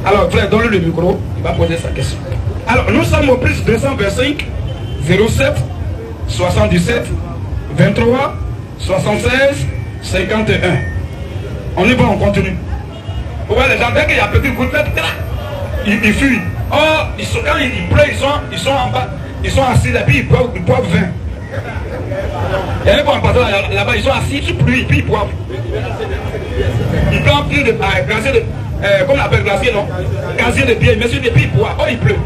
Alors, frère, donne-lui le micro, il va poser sa question. Alors, nous sommes au plus 225 07 77 23 76 51. On y va, on continue. Vous voyez les gens, dès qu'il y a petit coup de tête, ils fuient. Oh, quand ils pleurent, ils sont en bas, ils sont assis là, puis ils boivent vin. Il y a des gens là-bas, ils sont assis sur pluie, puis ils boivent. Ils prennent plus de glacier de. Comment on appelle glacier, non? Glacier de pied, mais sur les pieds, ils boivent. Oh, il pleut.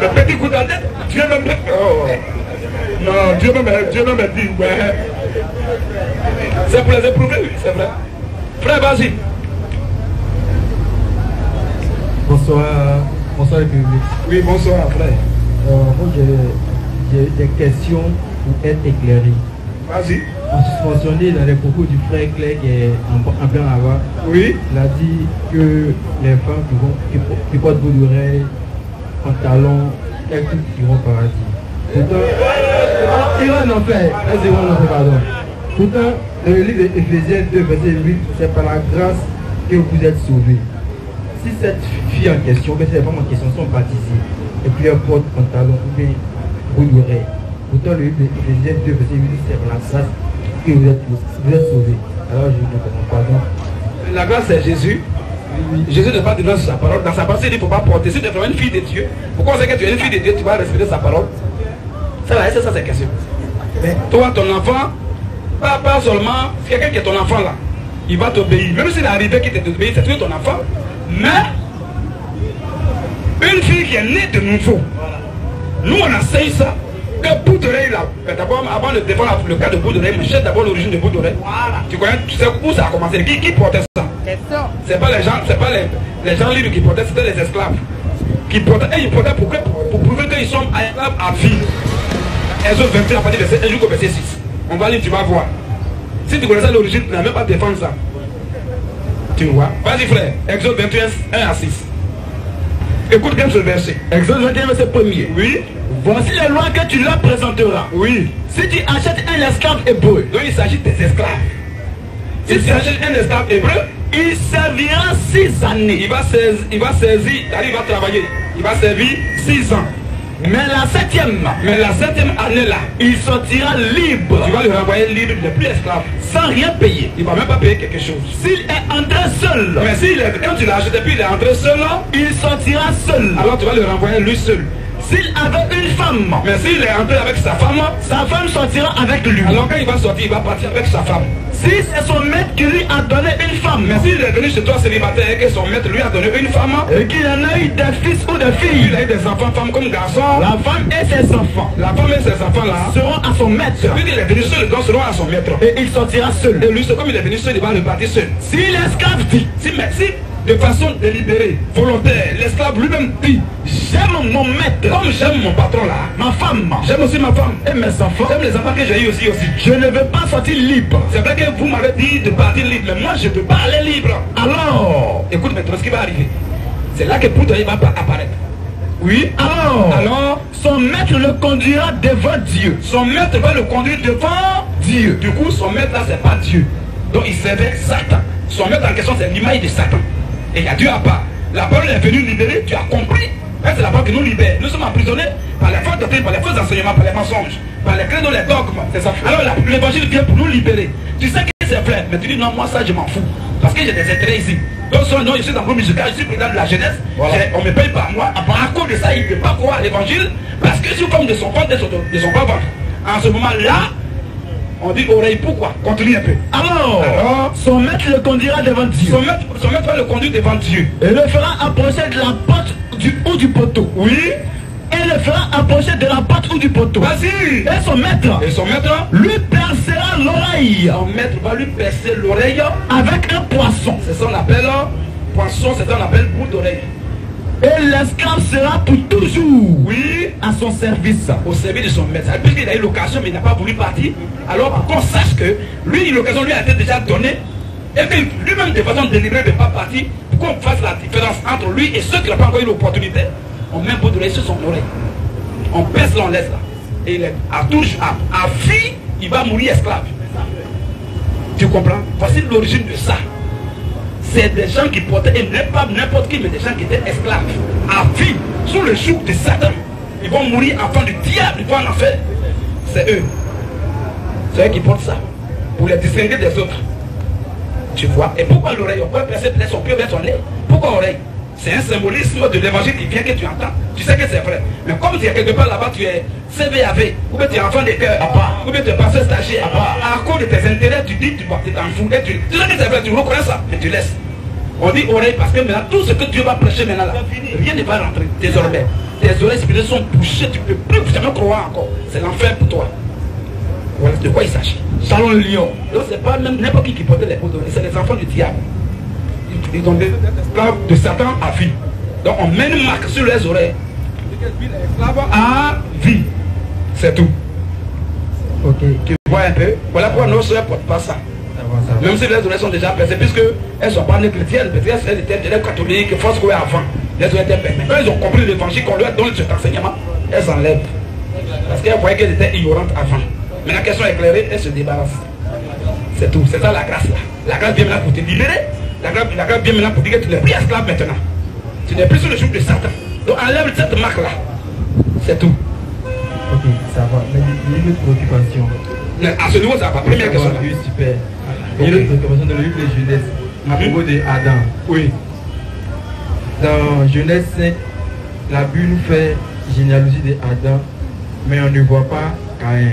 Le petit coup de tête, Dieu me met. Oh. Non, Dieu me dit, ouais. C'est pour les éprouver, oui, c'est vrai. Frère, vas-y. Bonsoir le public. Oui, bonsoir, frère. Moi, j'ai des questions pour être éclairé. Vas-y. On se mentionnait dans les propos du frère Claire qui est en plein là-bas. Oui. Il a dit que les femmes qui portent bout d'oreille, pantalon, elles toutes iront au paradis. Pourtant, iront en enfer. Elles iront en enfer, pardon. Pourtant, dans le livre d'Éphésiens 2, verset 8, c'est par la grâce que vous êtes sauvés. Si cette fille en question, mais ces femmes en question sont baptisées, et puis elles portent pantalon ou bien bout d'oreille. Pourtant, le livre d'Éphésiens 2, verset 8, c'est par la grâce que vous êtes sauvés. Alors je ne comprends pas. Donc, la grâce c'est Jésus. Oui. Jésus ne parle pas de sa parole. Dans sa parole, il ne faut pas porter. Si tu es vraiment une fille de Dieu, pourquoi on sait que tu es une fille de Dieu, tu vas respecter sa parole? Ça, c'est ça, c'est question. Mais toi, ton enfant, pas seulement, quelqu'un qui est ton enfant là, il va t'obéir. Même s'il est arrivé qu'il t'obéit, c'est toujours ton enfant. Mais, une fille qui est née de nouveau, nous on enseigne ça. Que bout d'oreille là, d'abord avant de défendre le cas de bout d'oreille, je cherche d'abord l'origine de bout d'oreille. Voilà. Tu connais, tu sais où ça a commencé? Qui portait ça? C'est pas les gens, c'est pas les gens libres qui portaient, c'était les esclaves. Qui portaient, et ils portaient pour prouver qu'ils sont esclaves à vie. Exode 21 à partir de verset 1 jusqu'au verset 6. On va lire, tu vas voir. Si tu connaissais l'origine, tu n'as même pas défendre ça. Tu vois? Vas-y frère, Exode 21, 1 à 6. Écoute bien ce verset. Exode 21, verset 1er. Oui. Voici les lois que tu leur présenteras. Oui. Si tu achètes un esclave hébreu, donc il s'agit des esclaves. Si tu achètes un esclave hébreu, il servira 6 années. Il va saisir, il va travailler. Il va servir 6 ans. Mais la septième année là, il sortira libre. Tu vas le renvoyer libre, il n'est plus esclave. Sans rien payer. Il ne va même pas payer quelque chose. S'il est entré seul. Mais quand tu l'as acheté puis il est entré seul là, il sortira seul. Alors tu vas le renvoyer lui seul. S'il avait une femme, mais s'il est entré avec sa femme sortira avec lui. Alors quand il va sortir, il va partir avec sa femme. Si c'est son maître qui lui a donné une femme, mais s'il est venu chez toi célibataire et que son maître lui a donné une femme, et qu'il en a eu des fils ou des filles, il a eu des enfants, femmes comme garçons, la femme et ses enfants, là seront à son maître. Celui qui est venu seul, donc seront à son maître. Et il sortira seul. Et lui, comme il est venu seul, il va repartir seul. Si l'esclave dit, si de façon délibérée, volontaire, l'esclave lui-même dit, j'aime mon maître comme j'aime mon patron là, ma femme, j'aime aussi ma femme et mes enfants, j'aime les enfants que j'ai eu aussi. Je ne veux pas sortir libre. C'est vrai que vous m'avez dit de partir libre, mais moi je ne peux pas aller libre. Alors, écoute maintenant ce qui va arriver. C'est là que Bouddha va apparaître. Oui. Alors, son maître le conduira devant Dieu. Son maître va le conduire devant Dieu. Du coup, son maître là, c'est pas Dieu. Donc il servait Satan. Son maître en question, c'est l'image de Satan. Et il y a Dieu à part. La parole est venue libérer, tu as compris. C'est la parole qui nous libère. Nous sommes emprisonnés par les fausses doctrines, par les faux enseignements, par les mensonges, par les credos, les dogmes. C'est ça. Alors l'évangile vient pour nous libérer. Tu sais que c'est vrai, mais tu dis non, moi ça je m'en fous. Parce que j'ai des intérêts ici. Donc non, je suis dans le groupe musical, je suis président de la jeunesse. Voilà. On ne me paye pas moi. À cause de ça, il ne peut pas croire à l'évangile. Parce que je suis comme de son ventre, de son bas ventre. En ce moment-là, on dit oreille, pourquoi? Continue un peu. Alors, son maître le conduira devant Dieu. Son maître va le conduire devant Dieu. Et le fera approcher de la porte ou du poteau. Oui. Et le fera approcher de la porte ou du poteau. Vas-y. Et son maître lui percera l'oreille. Son maître va lui percer l'oreille avec un poisson. C'est ça qu'on appelle poisson, c'est ça qu'on appelle bout d'oreille. Et l'esclave sera pour toujours, oui, à son service. Au service de son maître. Puisqu'il a eu l'occasion, mais il n'a pas voulu partir. Alors qu'on sache que lui, l'occasion lui a été déjà donnée. Et que lui-même, de façon délibérée, ne pas partir. Pour qu'on fasse la différence entre lui et ceux qui n'ont pas encore eu l'opportunité. On met un bout d'oreille sur son oreille. On pèse, l'on laisse là. Et il est à vie, il va mourir esclave. Tu comprends? Voici l'origine de ça. c'est des gens qui portaient, et pas n'importe qui, mais des gens qui étaient esclaves, à vie, sous le joug de Satan. Ils vont mourir enfants du diable, ils vont en enfer. C'est eux. C'est eux qui portent ça, pour les distinguer des autres. Tu vois. Et pourquoi l'oreille? On peut placer son pied vers son nez. Pourquoi l'oreille? C'est un symbolisme de l'évangile qui vient, que tu entends. Tu sais que c'est vrai. Mais comme tu es quelque part là-bas, tu es CVAV, ou bien tu es enfant de cœur, ou bien tu es passé stagiaire, à cause de tes intérêts, tu dis, tu t'en fous, et tu sais que c'est vrai, tu reconnais ça, mais tu laisses. On dit oreille parce que maintenant, tout ce que Dieu va prêcher maintenant là, rien ne va rentrer désormais. Tes oreilles spirituelles sont bouchées, tu ne peux plus jamais croire encore. C'est l'enfer pour toi. Voilà de quoi il s'agit. Salon le lion. Donc c'est pas même n'importe qui portait les peaux d'oreilles, c'est les enfants du diable. Ils ont des esclaves de Satan à vie. Donc on met une marque sur les oreilles. Esclaves à vie. C'est tout. Ok. Tu vois un peu. Voilà pourquoi nos soeurs ne portent pas ça. Même si les oreilles sont déjà percées, puisque elles ne sont pas nées chrétiennes, peut-être elles étaient catholiques, force quoi avant. Les oreilles étaient permises. Quand ils ont compris l'évangile qu'on leur donne cet enseignement, elles s'enlèvent. Parce qu'elles voyaient qu'elles étaient ignorantes avant. Maintenant qu'elles sont éclairées, elles se débarrassent. C'est tout. C'est ça la grâce là. La grâce vient maintenant pour te libérer. La grâce vient maintenant pour dire que tu n'es plus esclave maintenant. Tu n'es plus sur le joug de Satan. Donc enlève cette marque là. C'est tout. Ok, ça va. Mais il y a une autre préoccupation. À ce niveau, ça va. Première question. Oui, super. Il y a une autre préoccupation dans le livre de Genèse à propos d'Adam. Oui. Dans Genèse 5, la Bible nous fait généalogie d'Adam, mais on ne voit pas Caïn.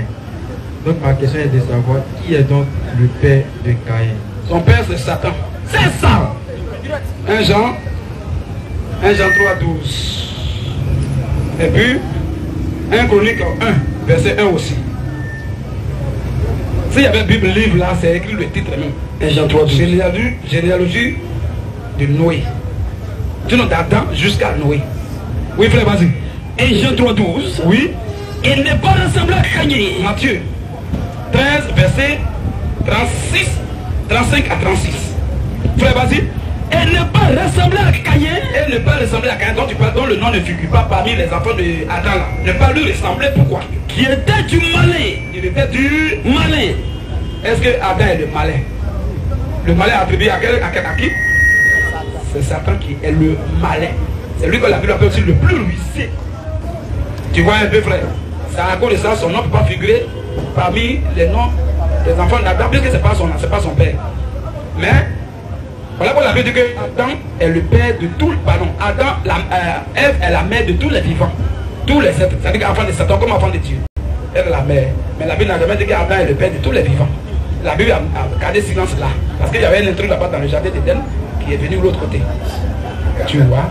Donc ma question est de savoir qui est donc le père de Caïn. Son père c'est Satan. C'est ça. 1 Jean 3, 12. Et puis 1 Chronique 1, verset 1 aussi. S'il y avait Bible livre là, c'est écrit le titre même. 1 Jean 3, 12. Généalogie de Noé. Du nom d'Adam jusqu'à Noé. Oui frère, vas-y. 1 Jean 3, 12. Oui. Il n'est pas ressemblé à Caïn. Matthieu 13, verset 36, 35 à 36. Frère, vas-y. Elle n'est pas ressemblée à Caïn. Elle n'est pas ressemblée à Caïn, dont tu parles, dont le nom ne figure pas parmi les enfants d'Adam là. Ne pas lui ressembler, pourquoi? Qui était du malin. Il était du Malin. Est-ce que Adam est le malin? Le malin attribué à qui? C'est Satan qui est le malin. C'est lui que la Bible appelle aussi le plus ruissé. Tu vois un peu frère? C'est à cause de ça, son nom ne peut pas figurer parmi les noms des enfants d'Adam, puisque ce n'est pas son nom, ce n'est pas son père. Mais voilà pourquoi la Bible dit que Adam est le père de tout le pardon. Adam, Ève est la mère de tous les vivants. Tous les êtres, c'est-à-dire qu'enfant de Satan comme enfant de Dieu. Elle est la mère. Mais la Bible n'a jamais dit qu'Adam est le père de tous les vivants. La Bible a gardé silence là. Parce qu'il y avait un intrus là-bas dans le jardin d'Éden qui est venu de l'autre côté. Tu vois?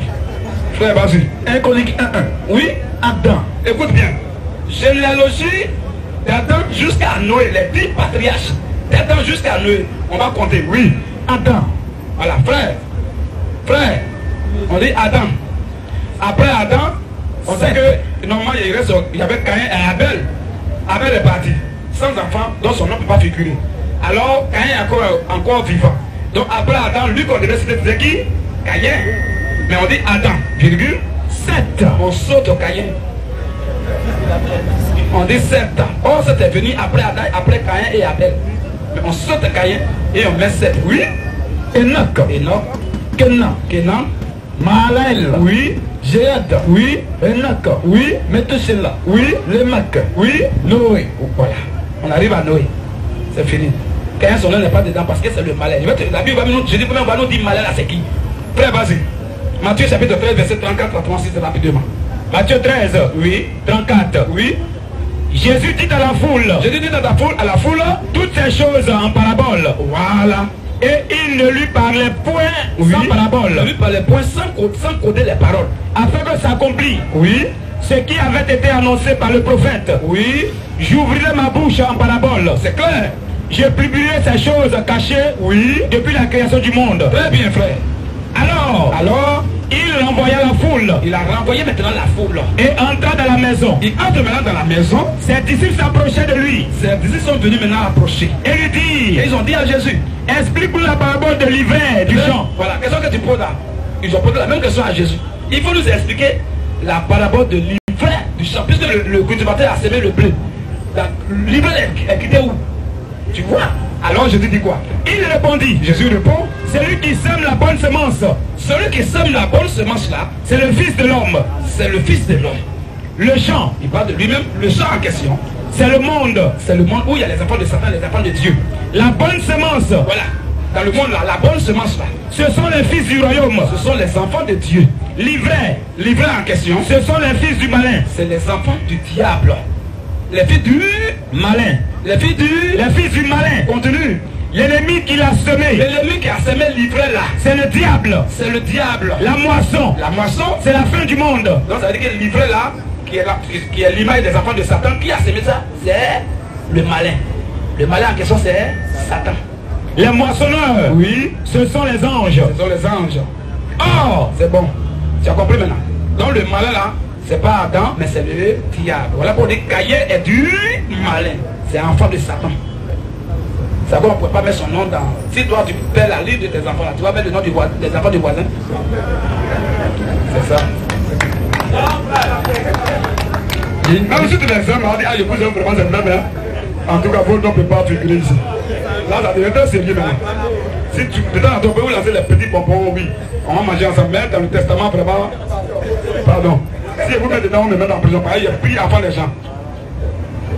Frère, vas-y. 1 Chronique 1, 1. Oui? Adam. Écoute bien. Généalogie d'Adam jusqu'à Noé. Les 10 patriarches d'Adam jusqu'à Noé. On va compter. Oui. Adam. Voilà, frère. Frère. On dit Adam. Après Adam, on sait que normalement il y avait Caïn et Abel. Abel est parti. Sans enfant, donc son nom ne peut pas figurer. Alors Caïn est encore vivant. Donc après Adam, lui qu'on devait citer, c'est qui? Caïn. Mais on dit Adam, virgule 7. On saute au Caïn. On dit 7. Or, c'était venu après Adam, après Caïn et Abel. Mais on saute Caïn et on met 7. Oui. Enoch. Enoch. Kenan. Mahalalel. Oui. Jéad. Oui. Enoch. Oui. Methuselah. Oui. Lémec. Oui. Noé. Voilà. On arrive à Noé. C'est fini. Caïn, son nom n'est pas dedans parce que c'est le malin. La Bible va nous dire malin là, c'est qui? Frère, vas-y. Matthieu chapitre 13, verset 34 à 36 rapidement. Matthieu 13. Oui. 34. Oui. Jésus dit à la foule. Jésus dit à la foule. Toutes ces choses en parabole. Voilà. Et il ne lui parlait point sans parabole. Il ne lui parlait point sans coder les paroles. Afin que s'accomplisse. Oui. Ce qui avait été annoncé par le prophète. Oui. J'ouvrirai ma bouche en parabole. C'est clair. Je publierai ces choses cachées. Oui. Depuis la création du monde. Très bien, frère. Alors, il renvoya la foule. Il a renvoyé maintenant la foule. Et entra dans la maison. Il entre maintenant dans la maison. Ses disciples s'approchaient de lui. Ses disciples sont venus maintenant approcher. Et lui dire. Et ils ont dit à Jésus. Explique-nous la parabole de l'hiver du champ. Voilà, question que tu poses là. Ils ont posé la même question à Jésus. Il faut nous expliquer la parabole de l'hiver du champ. Puisque le cultivateur a semé le blé. L'hiver est quitté où? Tu vois? Alors Jésus dit quoi? Il répondit. Jésus répond. Celui qui sème la bonne semence. Celui qui sème la bonne semence là, C'est le Fils de l'homme. c'est le Fils de l'homme. Le champ. Il parle de lui-même. Le champ en question, C'est le monde. c'est le monde où il y a les enfants de Satan, les enfants de Dieu. La bonne semence. Voilà. Dans le monde là, la bonne semence là, Ce sont les fils du royaume. ce sont les enfants de Dieu. Livrés. Livrés en question, Ce sont les fils du malin. c'est les enfants du diable. Les filles du... Malin. Les filles du... Les fils du malin. Continue. L'ennemi qui l'a semé. L'ennemi qui a semé livré là, C'est le diable. c'est le diable. La moisson. La moisson, C'est la fin du monde. donc ça veut dire que livré là, qui est l'image des enfants de Satan, qui a semé ça, c'est le malin. Le malin en question, c'est Satan. Les moissonneurs. Oui, Ce sont les anges. ce sont les anges. Oh, c'est bon. Tu as compris maintenant. Donc le malin là, c'est pas Adam, mais c'est le diable. Voilà pour dire Caïn est du malin. C'est un enfant de Satan. Ça on ne peut pas mettre son nom dans... Si toi tu fais la liste de tes enfants là, tu vas mettre le nom des enfants du voisin. C'est ça. Même si tu les aimes, on dit, ah, je vous aime vraiment, c'est même, hein. En tout cas, vos noms ne peuvent pas figurer ici. Là, ça devient très sérieux maintenant. Si tu peut-être dans ton pays, vous lancez les petits bonbons, oui, on va manger ensemble. Mais dans le testament, vraiment, pardon. Si vous mettez dedans, on me met en prison. Pareil, il y a pris avant les gens.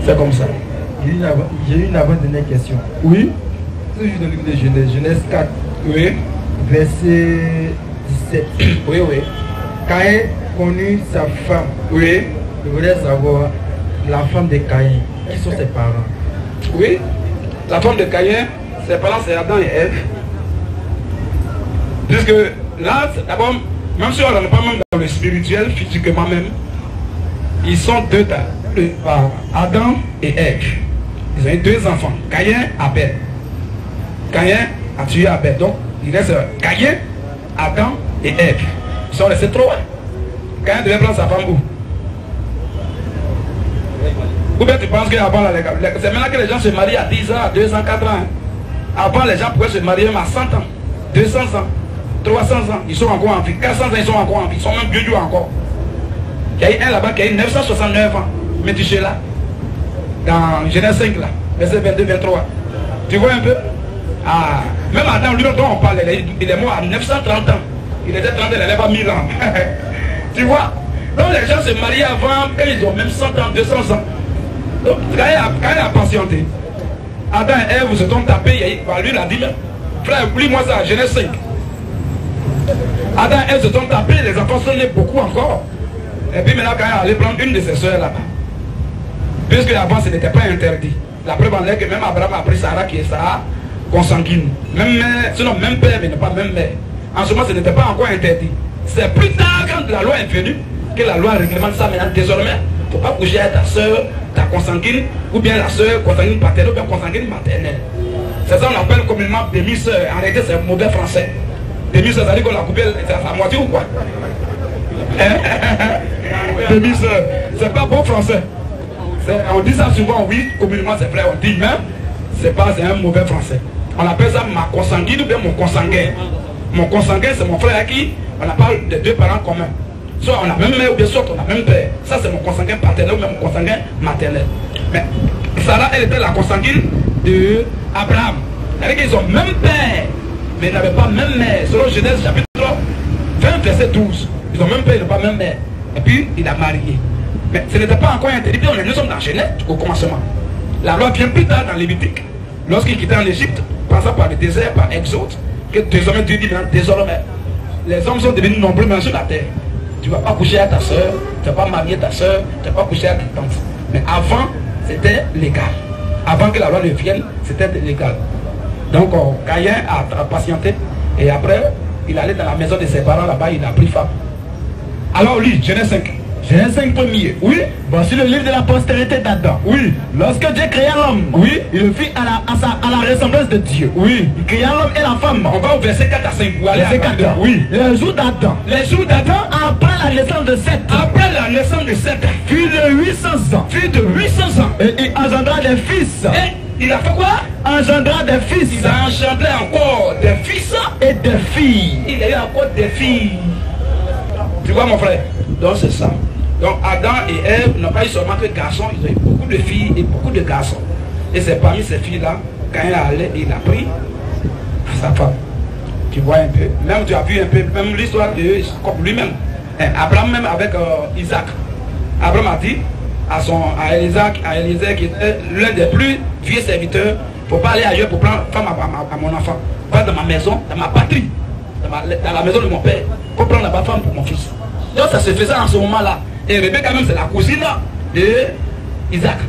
C'est comme ça. J'ai une avant-dernière question. Oui. Toujours dans le livre de Genèse, Genèse 4, Oui. verset 17. Oui, oui. Caïn connut sa femme. Oui. Je voudrais savoir la femme de Caïn. Qui sont ses parents? Oui. La femme de Caïn, ses parents, c'est Adam et Ève. Puisque là, d'abord, même si on n'en est pas même dans le spirituel, physiquement même, ils sont deux parents, Adam et Ève. Ils ont eu deux enfants, Caïn, Abel. Caïn a tué Abel. Donc, il reste Caïn, Adam et Ève. Ils sont restés trois. Caïn devait prendre sa femme où? Ou bien tu penses qu'avant, c'est maintenant que les gens se marient à 10 ans, à 2 ans, 4 ans. Hein. Avant, les gens pouvaient se marier même à 100 ans, 200 ans, 300 ans. Ils sont encore en vie. 400 ans, ils sont encore en vie. Ils sont même vieux encore. Il y a eu un là-bas qui a eu 969 ans. Métuchéla. Dans Genèse 5, là, verset 22-23. Tu vois un peu? Ah, même Adam, lui dont on parle, il est mort à 930 ans. Il était 30 ans, il n'avait pas 1000 ans. Tu vois? Donc les gens se marient avant, quand ils ont même 100 ans, 200 ans. Donc, quand il a patienté, Adam et Ève se sont tapés, lui il a dit, frère, oublie-moi ça, Genèse 5. Adam et Ève se sont tapés, les enfants sont nés beaucoup encore. Et puis maintenant, quand il allait prendre une de ses soeurs là-bas, puisque avant ce n'était pas interdit. La preuve en est que même Abraham a pris Sarah qui est Sarah consanguine. Même mère, sinon même père, mais pas même mère. En ce moment, ce n'était pas encore interdit. C'est plus tard, quand la loi est venue, que la loi réglemente ça maintenant. Désormais, il ne faut pas coucher avec ta soeur, ta consanguine, ou bien la soeur consanguine paternelle, ou bien consanguine maternelle. C'est ça qu'on appelle communément demi-soeur. En réalité, c'est un mauvais français. Demi-soeur, ça veut dire qu'on l'a coupé à moitié ou quoi? Demi-soeur, c'est pas bon français. On dit ça souvent, oui, communément c'est vrai, on dit, mais c'est un mauvais français. On appelle ça ma consanguine ou bien mon consanguin. Mon consanguin, c'est mon frère à qui on parle de deux parents communs. Soit on a même mère ou bien soit on a même père. Ça, c'est mon consanguin paternel ou même mon consanguin maternel. Mais Sarah, elle était la consanguine de Abraham. C'est-à-dire qu'ils ont même père, mais ils n'avaient pas même mère. Selon Genèse chapitre 20, verset 12. Ils ont même père, ils n'ont pas même mère. Et puis, il a marié. Mais ce n'était pas encore interdit. Nous sommes dans Genèse au commencement. La loi vient plus tard dans Lévitique. Lorsqu'il quittait en Égypte, passant par le désert, par Exode, que désormais Dieu dit maintenant, désormais, les hommes sont devenus nombreux maintenant sur la terre. Tu ne vas pas coucher à ta soeur, tu ne vas pas marier ta soeur, tu ne vas pas coucher à ta tante. Mais avant, c'était légal. Avant que la loi ne vienne, c'était légal. Donc, Caïn a patienté. Et après, il allait dans la maison de ses parents là-bas, il a pris femme. Alors lui, Genèse 5. Genèse 5 premier. Oui. Voici le livre de la postérité d'Adam. Oui. Lorsque Dieu créa l'homme, oui, il le fit à la ressemblance de Dieu. Oui. Il créa l'homme et la femme. On va au verset 4 à 5. Verset 4. Oui. Les jours d'Adam. Les jours d'Adam. Après la naissance de Seth. Après la naissance de Seth. Fut de 800 ans. Fut de 800 ans. Et il engendra des fils. Et il a fait quoi? Engendra des fils. Il a engendré encore des fils et des filles. Il a eu encore des filles. Tu vois mon frère? Donc c'est ça. Donc Adam et Ève n'ont pas eu seulement que garçons, ils ont eu beaucoup de filles et beaucoup de garçons. Et c'est parmi ces filles-là, quand il allait, il a pris sa femme. Tu vois un peu. Même tu as vu un peu, même l'histoire de Jacob lui-même. Abraham même avec Isaac. Abraham a dit à Eliezer qui était l'un des plus vieux serviteurs, il ne faut pas aller ailleurs pour prendre femme à mon enfant. Pas dans ma maison, dans ma patrie, dans la maison de mon père. Il faut prendre là-bas femme pour mon fils. Donc ça se faisait en ce moment-là. Et Rebecca même c'est la cousine de Isaac.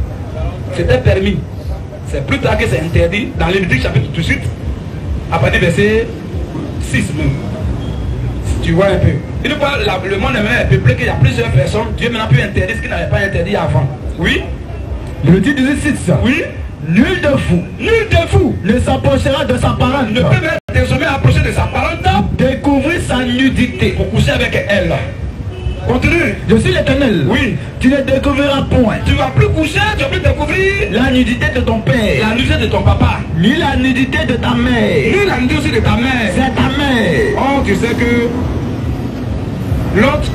C'était permis. C'est plus tard que c'est interdit dans Lévitique chapitre 18, à partir du verset 6 même. Si tu vois un peu. Une fois le monde est peuplé qu'il y a plusieurs personnes, Dieu maintenant peut interdire ce qu'il n'avait pas interdit avant. Oui. Lévitique 18, oui. Nul de vous ne s'approchera de sa parente. Ne peut désormais approcher de sa parente. Découvrir sa nudité. Pour coucher avec elle. Continue. Je suis l'Éternel. Oui. Tu ne découvriras point. Tu ne vas plus coucher, tu vas plus découvrir la nudité de ton père. La nudité de ton papa. Ni la nudité de ta mère. Ni la nudité aussi de ta mère. C'est ta mère. Oh, tu sais que l'autre,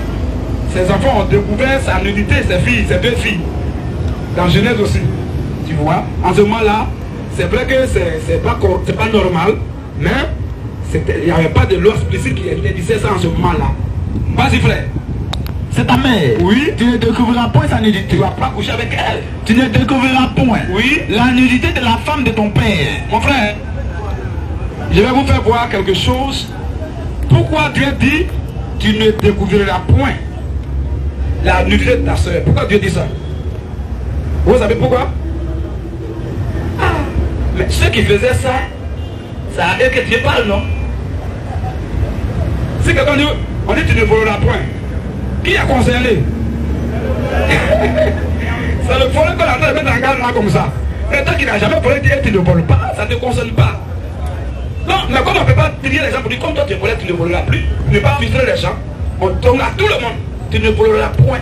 ses enfants ont découvert sa nudité, ses deux filles. Dans Genèse aussi. Tu vois, en ce moment-là, c'est vrai que c'est pas normal, mais il n'y avait pas de loi explicite qui interdisait ça en ce moment-là. Vas-y frère. C'est ta mère. Oui. Tu ne découvriras point sa nudité. Tu ne vas pas coucher avec elle. Tu ne découvriras point. Oui. La nudité de la femme de ton père. Mon frère, je vais vous faire voir quelque chose. Pourquoi Dieu dit tu ne découvriras point la nudité de ta soeur? Pourquoi Dieu dit ça? Vous savez pourquoi? Mais ceux qui faisaient ça, c'est à eux que Dieu parle, non? Si quelqu'un dit, on dit tu ne voleras point, qui a concerné? C'est le voleur qu'on a train de mettre en garde là comme ça. Et toi qui n'as jamais volé, tu ne voles pas, ça ne te concerne pas. Non, mais comme on ne peut pas trier les gens pour dire, comme toi tu volais, tu ne voleras plus, ne pas filtrer les gens, on tombe à tout le monde, tu ne voleras point.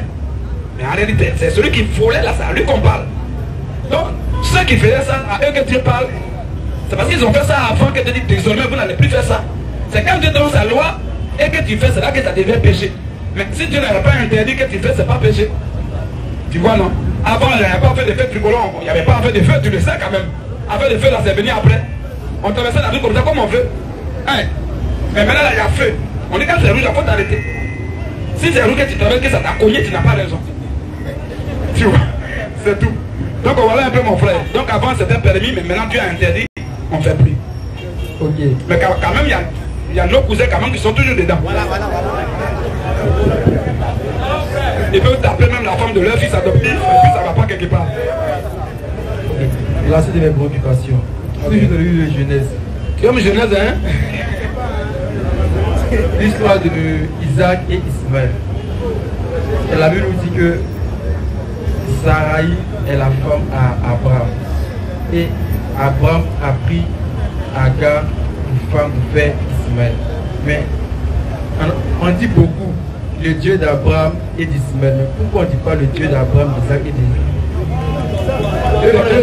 Mais en réalité, c'est celui qui volait là, c'est à lui qu'on parle. Donc, ceux qui faisaient ça, à eux que Dieu parle, c'est parce qu'ils ont fait ça avant que Dieu dise désormais vous n'allez plus faire ça. C'est quand Dieu donne sa loi et que tu fais, c'est là que ça devient péché. Mais si Dieu n'avait pas interdit que tu fais, c'est pas péché. Tu vois, non? Avant, il n'y avait pas fait de feu tricolore, il n'y avait pas fait de feu, tu le sais quand même. Avec le feu, là, c'est venu après. On traversait la rue comme ça, comme on veut. Hein? Mais maintenant, là, il y a feu. On dit quand c'est rouge, il faut t'arrêter. Si c'est rouge que tu traverses, que ça t'a cogné, tu n'as pas raison. Tu vois? C'est tout. Donc voilà un peu mon frère. Donc avant c'était permis, mais maintenant Dieu a interdit, on ne fait plus. Ok. Mais quand même, il y a nos cousins quand même qui sont toujours dedans. Voilà. Ils peuvent taper même la femme de leur fils adoptif, et puis ça ne va pas quelque part. Là c'est de mes préoccupations. Okay. Toujours de livre de Genèse. Comme Genèse, hein? L'histoire de Isaac et Ismaël. Et la Bible nous dit que Sarai est la femme à Abraham. Et Abraham a pris Agar, une femme du père Ismaël. Mais on dit beaucoup le Dieu d'Abraham et d'Ismaël. Mais pourquoi on ne dit pas le Dieu d'Abraham, d'Isaac et d'Ismaël?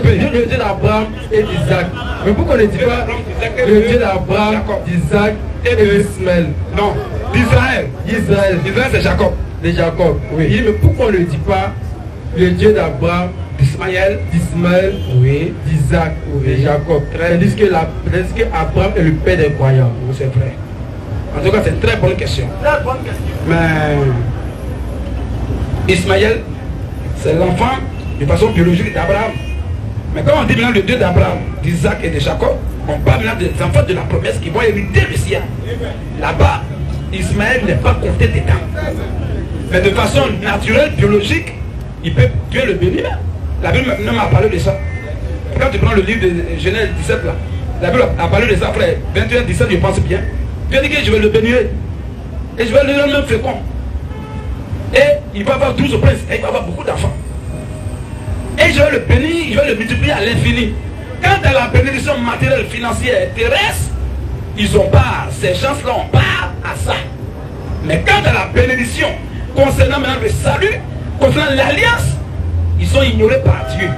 Le Dieu d'Abraham et d'Isaac. Mais pourquoi on ne dit pas le Dieu d'Abraham, d'Isaac et d'Ismaël? Non, d'Israël. Israël C'est Jacob. De Jacob. Oui. Mais pourquoi on ne dit pas le Dieu d'Abraham, d'Ismaël, oui, d'Isaac, oui, et Jacob? Tandis que Abraham est le père des croyants. Oui, c'est vrai. En tout cas, c'est une très bonne question. Très bonne question. Mais Ismaël, c'est l'enfant de façon biologique d'Abraham. Mais quand on dit maintenant le Dieu d'Abraham, d'Isaac et de Jacob, on parle maintenant des enfants de la promesse qui vont hériter le ciel. Là-bas, Ismaël n'est pas compté dedans. Mais de façon naturelle, biologique, il peut Dieu le bénir. La Bible même a parlé de ça. Quand tu prends le livre de Genèse 17 là, la Bible a parlé de ça, frère. 21, 17, je pense bien. Dieu dit que je vais le bénir. Et je vais le rendre même fécond. Et il va avoir 12 princes. Et il va avoir beaucoup d'enfants. Et je vais le bénir, je vais le multiplier à l'infini. Quant à la bénédiction matérielle, financière et terrestre, ils ont part. Ces gens-là ont part à ça. Mais quant à la bénédiction concernant maintenant le salut, concernant l'alliance, ils sont ignorés par Dieu.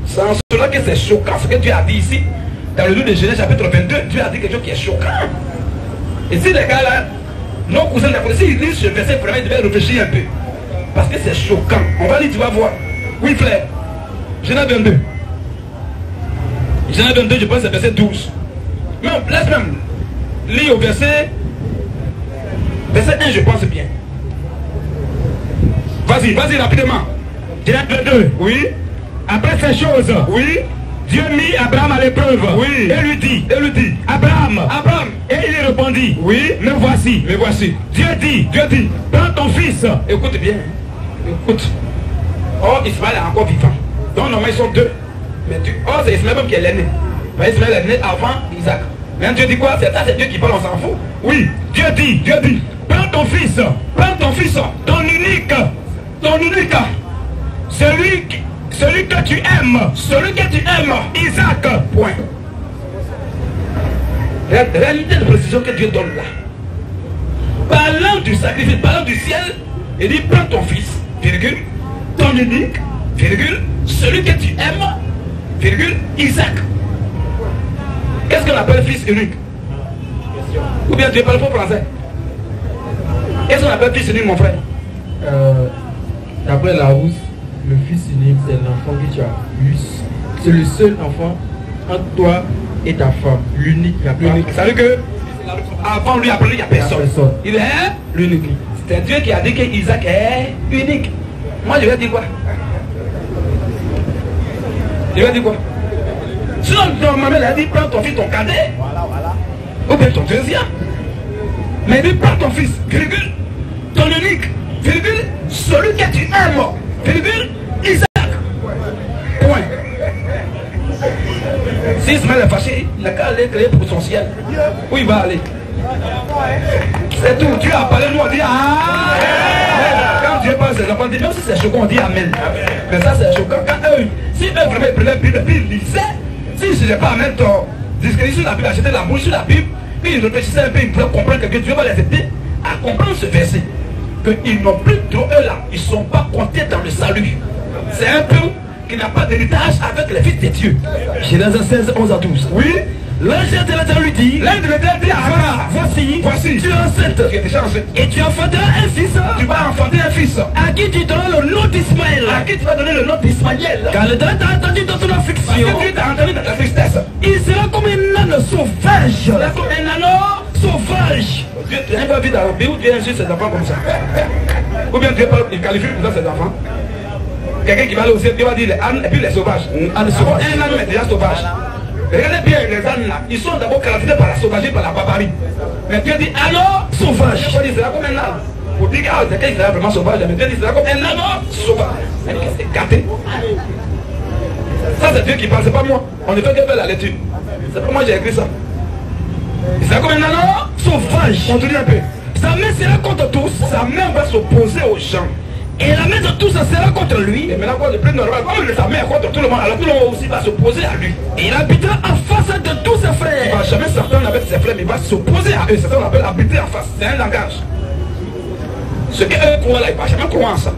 C'est en cela que c'est choquant ce que Dieu a dit ici. Dans le livre de Genèse chapitre 22, Dieu a dit quelque chose qui est choquant. Et si les gars là, nos cousins de s'ils lisent ce verset, vraiment ils devaient réfléchir un peu. Parce que c'est choquant. On va lire, tu vas voir. Oui frère. Genèse 22. Genèse 22, je pense que c'est verset 12. Mais on laisse même. lis au verset 1, je pense bien. Vas-y rapidement. Direct 2. Oui. Après ces choses, Oui. Dieu mit Abraham à l'épreuve. Oui. Et lui dit, Abraham. Et il lui répondit, Oui. me voici. Dieu dit, prends ton fils. Écoute bien. Écoute. Or, Ismaël est encore vivant. Donc, normalement, ils sont deux. Mais or, c'est Ismaël même qui est l'aîné. Mais Ismaël est né avant Isaac. Mais Dieu dit quoi? C'est ça, c'est Dieu qui parle, on s'en fout. Oui, Dieu dit, prends ton fils, ton unique, celui que tu aimes, Isaac. Point. Réalité de précision que Dieu donne là. Parlant du sacrifice, parlant du ciel, il dit prends ton fils, virgule, ton unique, virgule, celui que tu aimes, virgule, Isaac. Qu'est-ce qu'on appelle fils unique? Ou bien tu parles pas français? Qu'est-ce qu'on appelle fils unique, mon frère? D'après la Rousse, le fils unique, c'est l'enfant que tu as eu. C'est le seul enfant entre toi et ta femme. L'unique, il n'y a pas. L'unique. Ça veut dire que avant lui, après lui, il n'y a personne. Il est l'unique. C'est Dieu qui a dit qu'Isaac est unique. Moi, je vais dire quoi? Sinon, normalement, il a dit prends ton fils, ton cadet. Ou bien ton deuxième. Mais il dit prends ton fils, virgule, ton unique, virgule, celui que tu aimes, virgule, Isaac. Point. Si Ismaël est fâché, il n'a qu'à aller créer pour son ciel. Où il va aller? C'est tout. Dieu a parlé, nous on dit ah. Quand Dieu parle, ses enfants disent, même si c'est choquant, on dit amen. Mais ça c'est choquant. Quand eux, si eux vraiment ils prenaient la Bible, puis ils lisaient, si je n'ai pas à mettre discrédit sur la Bible, acheter la bouche sur la Bible, puis ils réfléchissaient un peu, ils pouvaient comprendre que Dieu va les aider à comprendre ce verset. Qu'ils n'ont plus trop eux là, ils ne sont pas comptés dans le salut. C'est un peu qui n'a pas d'héritage avec les fils de Dieu. Genèse 16, 11 à 12. Oui. L'ange de l'Éternel lui dit, L'un de l'Éternel dit à Abraham, voici, tu es enceinte, tu es déjà enceinte. et tu enfanteras un fils, Tu vas enfanter un fils à qui tu donneras le nom d'Ismaël. à qui tu vas donner le nom d'Ismaël. Car l'Éternel t'a entendu dans ton Parce affliction. que Dieu t'a entendu dans ta tristesse. Il sera comme un âne sauvage. C'est comme un anneau. Sauvage. Dieu n'a pas vu dans le pays où Dieu insulte ses enfants comme ça. Ou bien Dieu parle, il qualifie pour ça ses enfants. Quelqu'un qui va aller au ciel, Dieu va dire les ânes et puis les sauvages. Un âne est déjà sauvage. Regardez bien les ânes là, ils sont d'abord caractérisés par la sauvagerie, par la barbarie. Mais Dieu dit anneau sauvage. Il faut dire c'est là comme un âne. Pour dire que quelqu'un qui sera vraiment sauvage, mais Dieu dit c'est là comme un anneau sauvage. C'est gâté. Ça c'est Dieu qui parle, c'est pas moi. On ne fait que faire la lecture. C'est pas moi qui ai écrit ça. C'est là comme un anneau Sauvage. Continue un peu. Sa main sera contre tous. Sa main va s'opposer aux gens. Et la main de tous sera contre lui. Et maintenant, quand le plus normal, comme sa main est contre tout le monde, alors tout le monde aussi va s'opposer à lui. Et il habitera en face de tous ses Il ne frères. va jamais s'entendre avec ses frères, mais il va s'opposer à eux. C'est ça qu'on appelle habiter en face. C'est un langage. Ce qu'eux croient là, il ne va jamais croire en ça.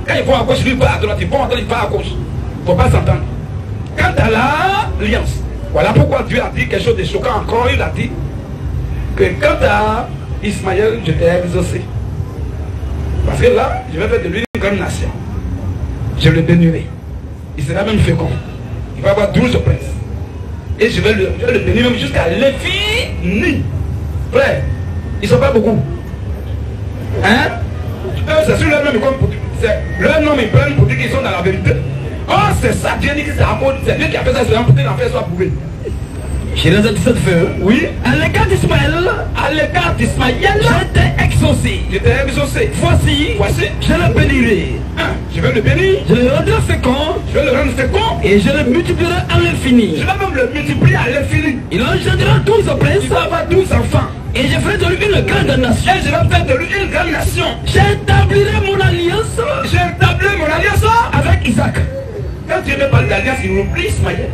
Quand ils vont à gauche, lui va à droite, ils vont à droite, il va à gauche. Il ne faut pas s'entendre. Quant à l'alliance, voilà pourquoi Dieu a dit quelque chose de choquant encore. Il a dit que quant à Ismaël, je t'ai exaucé. Parce que là, je vais faire de lui une grande nation. Je le bénirai. Il sera même fécond. Il va avoir 12 princes. Et je vais le bénir même jusqu'à l'infini. Frère, ils ne sont pas beaucoup. Hein? C'est sur leur nom, leur nom, ils prennent pour dire qu'ils sont dans la vérité. Oh, c'est ça, Dieu dit que c'est Dieu qui a fait ça, c'est pour que l'enfer soit prouvé. Genèse 17 feu. Oui. À l'égard d'Ismaël, je t'ai exaucé. Je t'ai exaucé. Voici, je le bénirai. Je vais le bénir. Je le rendrai fécond. Je vais le rendre fécond. Et je le multiplierai à l'infini. Je vais même le multiplier à l'infini. Il engendrera 12 princes. Il va avoir 12 enfants. Et je ferai de lui une grande nation. Et je vais faire de lui une grande nation. J'établirai mon alliance. J'établis mon alliance avec Isaac. Quand Dieu me parle d'alliance, il oublie Ismaël.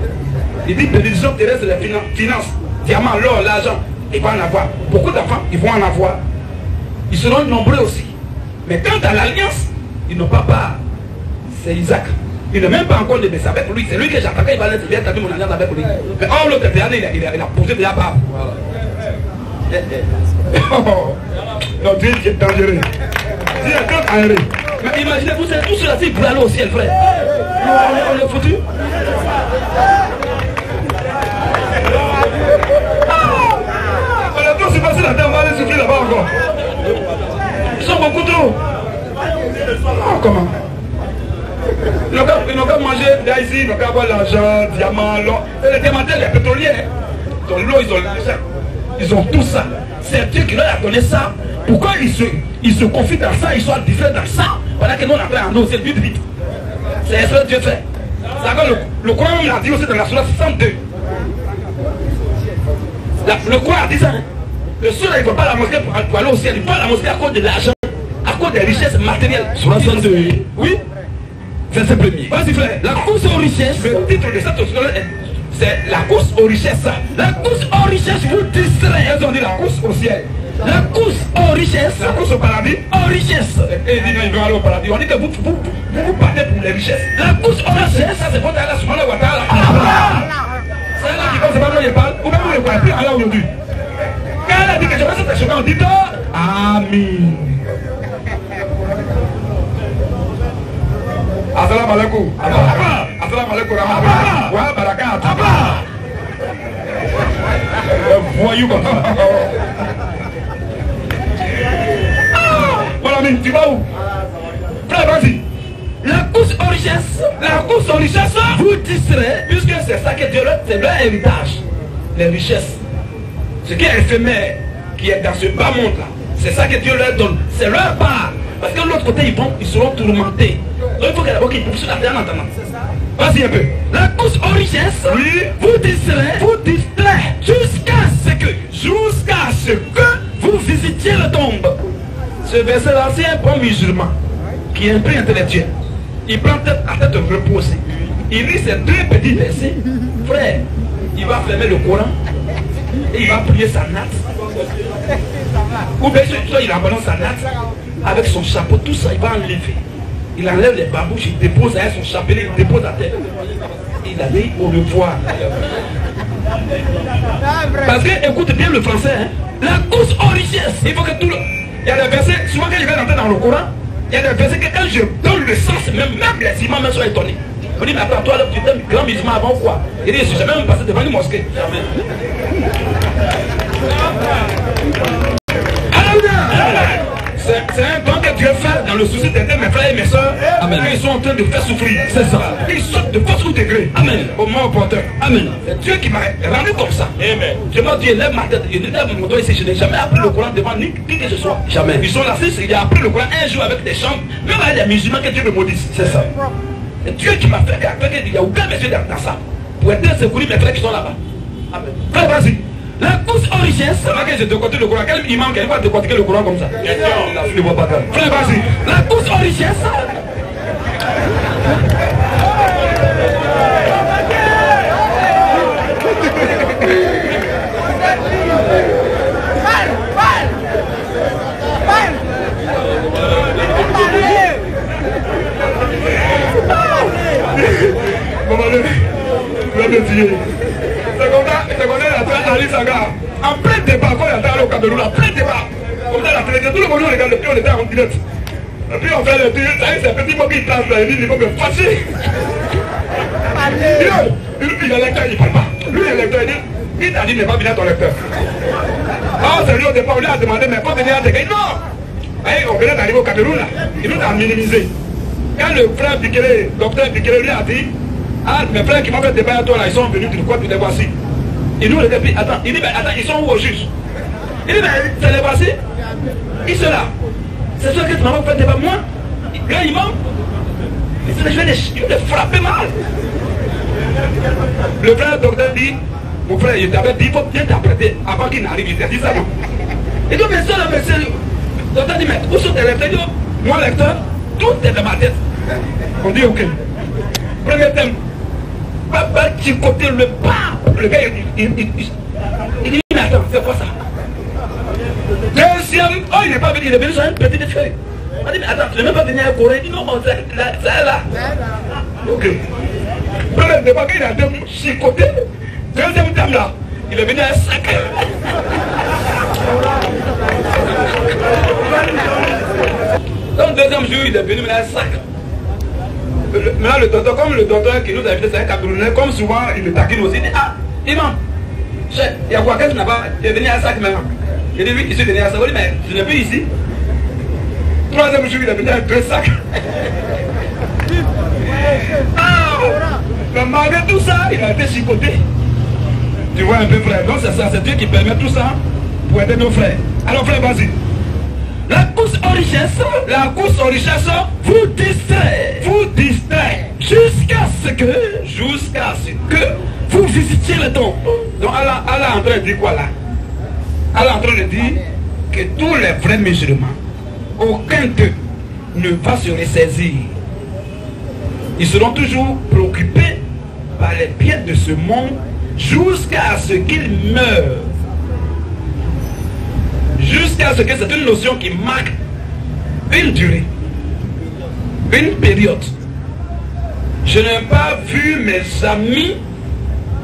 Il dit bénédiction terrestre, les finances, diamants, l'or, l'argent. Il va en avoir. Beaucoup d'enfants, ils vont en avoir. Ils seront nombreux aussi. Mais quant à l'alliance, ils n'ont pas part. C'est Isaac. Il n'a même pas encore de baiser avec lui. C'est lui que j'attaquais, il va établir mon alliance avec lui. Mais oh, l'autre dernier, il a posé déjà part. Non, Dieu est dangereux. Dieu est dangereux. Mais imaginez-vous, c'est tout cela, il pourrait aller au ciel, frère. On est foutu. On est tous la terre, on va aller souffrir là-bas encore. Ils sont beaucoup trop. Oh, comment? Ils n'ont qu'à manger là ici, ils n'ont qu'à avoir l'argent, diamant, l'or. Et les diamantaires, les pétroliers, ils ont l'eau, ils ont tout ça. C'est Dieu qui leur a donné ça. Pourquoi ils se confient dans ça, ils sont différents dans ça? Pendant que nous on a fait en eau, c'est le but vite. C'est ce que Dieu fait. Le Coran l'a dit aussi dans la sourate 62. Le Coran a dit ça. Le seul il ne va pas à la mosquée pour aller au ciel. Il va à la mosquée à cause de l'argent, à cause des richesses matérielles. Sourate 62. Oui. Verset premier. Vas-y frère. La course aux richesses. Le titre de cette sourate, c'est la course aux richesses. La course aux richesses vous distrait. Elles ont dit la course au ciel. La course aux richesses. La course au paradis. Aux richesses. Et ils disent ils vont aller au paradis. On dit que vous partez pour les richesses. La course aux richesses. Ça c'est pour aller à la Soumana Ouattara. C'est là qui pense pas dont il parle. Ou même vous ne parlez plus à là aujourd'hui. Quand elle a dit que je vais cette chose, on dit Amen. Assalamu alaikum. Assalamu alaikum. Wa barakat. Voyou comme ça. Voilà, mais tu vas où? Frère, vas-y. La course aux richesses. La course aux richesses vous distrait. Puisque c'est ça que Dieu leur, c'est leur héritage. Les richesses. Ce qui est éphémère, qui est dans ce bas monde là, c'est ça que Dieu leur donne. C'est leur part. Parce que de l'autre côté, ils seront tourmentés. Donc il faut qu'ils poussent la terre en attendant. Vas-y un peu. La course aux richesses vous distrait jusqu'à ce que vous visitiez la tombe. Ce verset-là, c'est un bon musulman qui est un peu intellectuel. Il prend tête à tête reposée. Il lit ces deux petits versets. Frère, il va fermer le Coran et il va prier sa natte. Ou bien soit il abandonne sa natte avec son chapeau, tout ça, il va enlever. Il enlève les babouches, il dépose avec son chapelet, il dépose à terre. Il a dit au revoir. Parce que, écoute bien le français, hein? La course aux richesses. Il faut que tout le... Il y a des versets, souvent quand je vais rentrer dans le Coran, il y a des versets que quand je donne le sens, même les imams sont étonnés. On dit, mais attends, toi, tu étais grand musulman avant quoi? Il dit, je suis même passé devant une mosquée. Jamais. C'est un don que Dieu fait dans le souci d'aider mes frères et mes soeurs. Amen. Ils sont en train de faire souffrir. C'est ça. Ils sautent de force ou degré. Amen. Au moment opportun. Amen. C'est Dieu qui m'a rendu comme ça. Amen. Je me dis, lève ma tête. Je lève mon dos ici. Je n'ai jamais appris le Coran devant ni qui que ce soit. Jamais. Ils sont là. Il a appris le Coran un jour avec des chambres. Même avec des musulmans que Dieu me maudisse. C'est ça. C'est Dieu qui m'a fait. Il n'y a aucun monsieur dans ça. Pour aider secourir mes frères qui sont là-bas. Amen. Frère, vas-y. La course aux richesses. C'est vrai que je décortique le Coran. Quel imam qui va décortiquer le Coran comme ça? Je ne vois pas. Frère, vas-y. La course aux richesses. C'est comme ça, Ali Saga, en plein débat, quand il y a au Cameroun, en plein débat, comme ça, la télévision, tout le monde regarde, le plus on était en direct. Et puis on fait le truc, ça y est, c'est un petit mot qui passe là, il dit, il faut me fâcher. Il est lecteur, il ne parle pas. Lui, il est lecteur, il dit, il t'a dit, n'est pas bien ton lecteur. Ah, c'est lui au départ, on lui a demandé, mais pas venir à des gars. Non! On venait d'arriver au Cameroun là, il nous a minimisé. Quand le frère Bikele, docteur Bikele lui a dit, ah, mes frères qui m'ont fait débat à toi là, ils sont venus, tu crois que tu les voici. Il nous regarde, attends, il dit, mais attends, ils sont où au juge? Il dit, mais c'est les voici. Ils sont là. C'est sûr que tu m'as fait débat, moi, grand imam, je vais les frapper mal. Le frère docteur dit, mon frère, il t'avait dit, il faut bien t'apprêter avant qu'il n'arrive, il t'a dit ça, non? Il dit, mais ça, là, monsieur, le docteur dit, mais où sont tes lecteurs? Il dit, moi, lecteur, tout est dans ma tête. On dit, ok. Premier thème. Papa, tu côté le pas. Le gars, il dit, mais attends, c'est quoi ça? Deuxième, oh, il n'est pas venu, il est venu sur une petite feuille. On dit, mais attends, tu n'es même pas venu à Corée. Il dit, non, c'est là. Ok. Premier débat, il a deux chicotés. Deuxième thème là, il est venu à un sac. Donc, deuxième jour, il est venu à un sac. Maintenant, le docteur, comme le docteur qui nous a invités, c'est un Camerounais, comme souvent, il me taquine aussi. Il dit, ah, imam, il y a quoi, qu'est-ce qu'il n'a pas? Il est venu à un sac maintenant. Il dit oui, je suis venu à Savoli, mais je n'ai plus ici. Troisième jour, il est venu avec 2 sacs. Mais malgré tout ça, il a été chicoté. Tu vois un peu, frère. Donc c'est ça, c'est Dieu qui permet tout ça pour aider nos frères. Alors frère, vas-y. La course aux richesses vous distrait jusqu'à ce que vous visitiez le tombe. Donc Allah est en train de dire quoi là? Allah est en train de dire que tous les vrais musulmans, aucun d'eux ne va se ressaisir. Ils seront toujours préoccupés par les biens de ce monde jusqu'à ce qu'ils meurent. Jusqu'à ce que c'est une notion qui marque une durée, une période. Je n'ai pas vu mes amis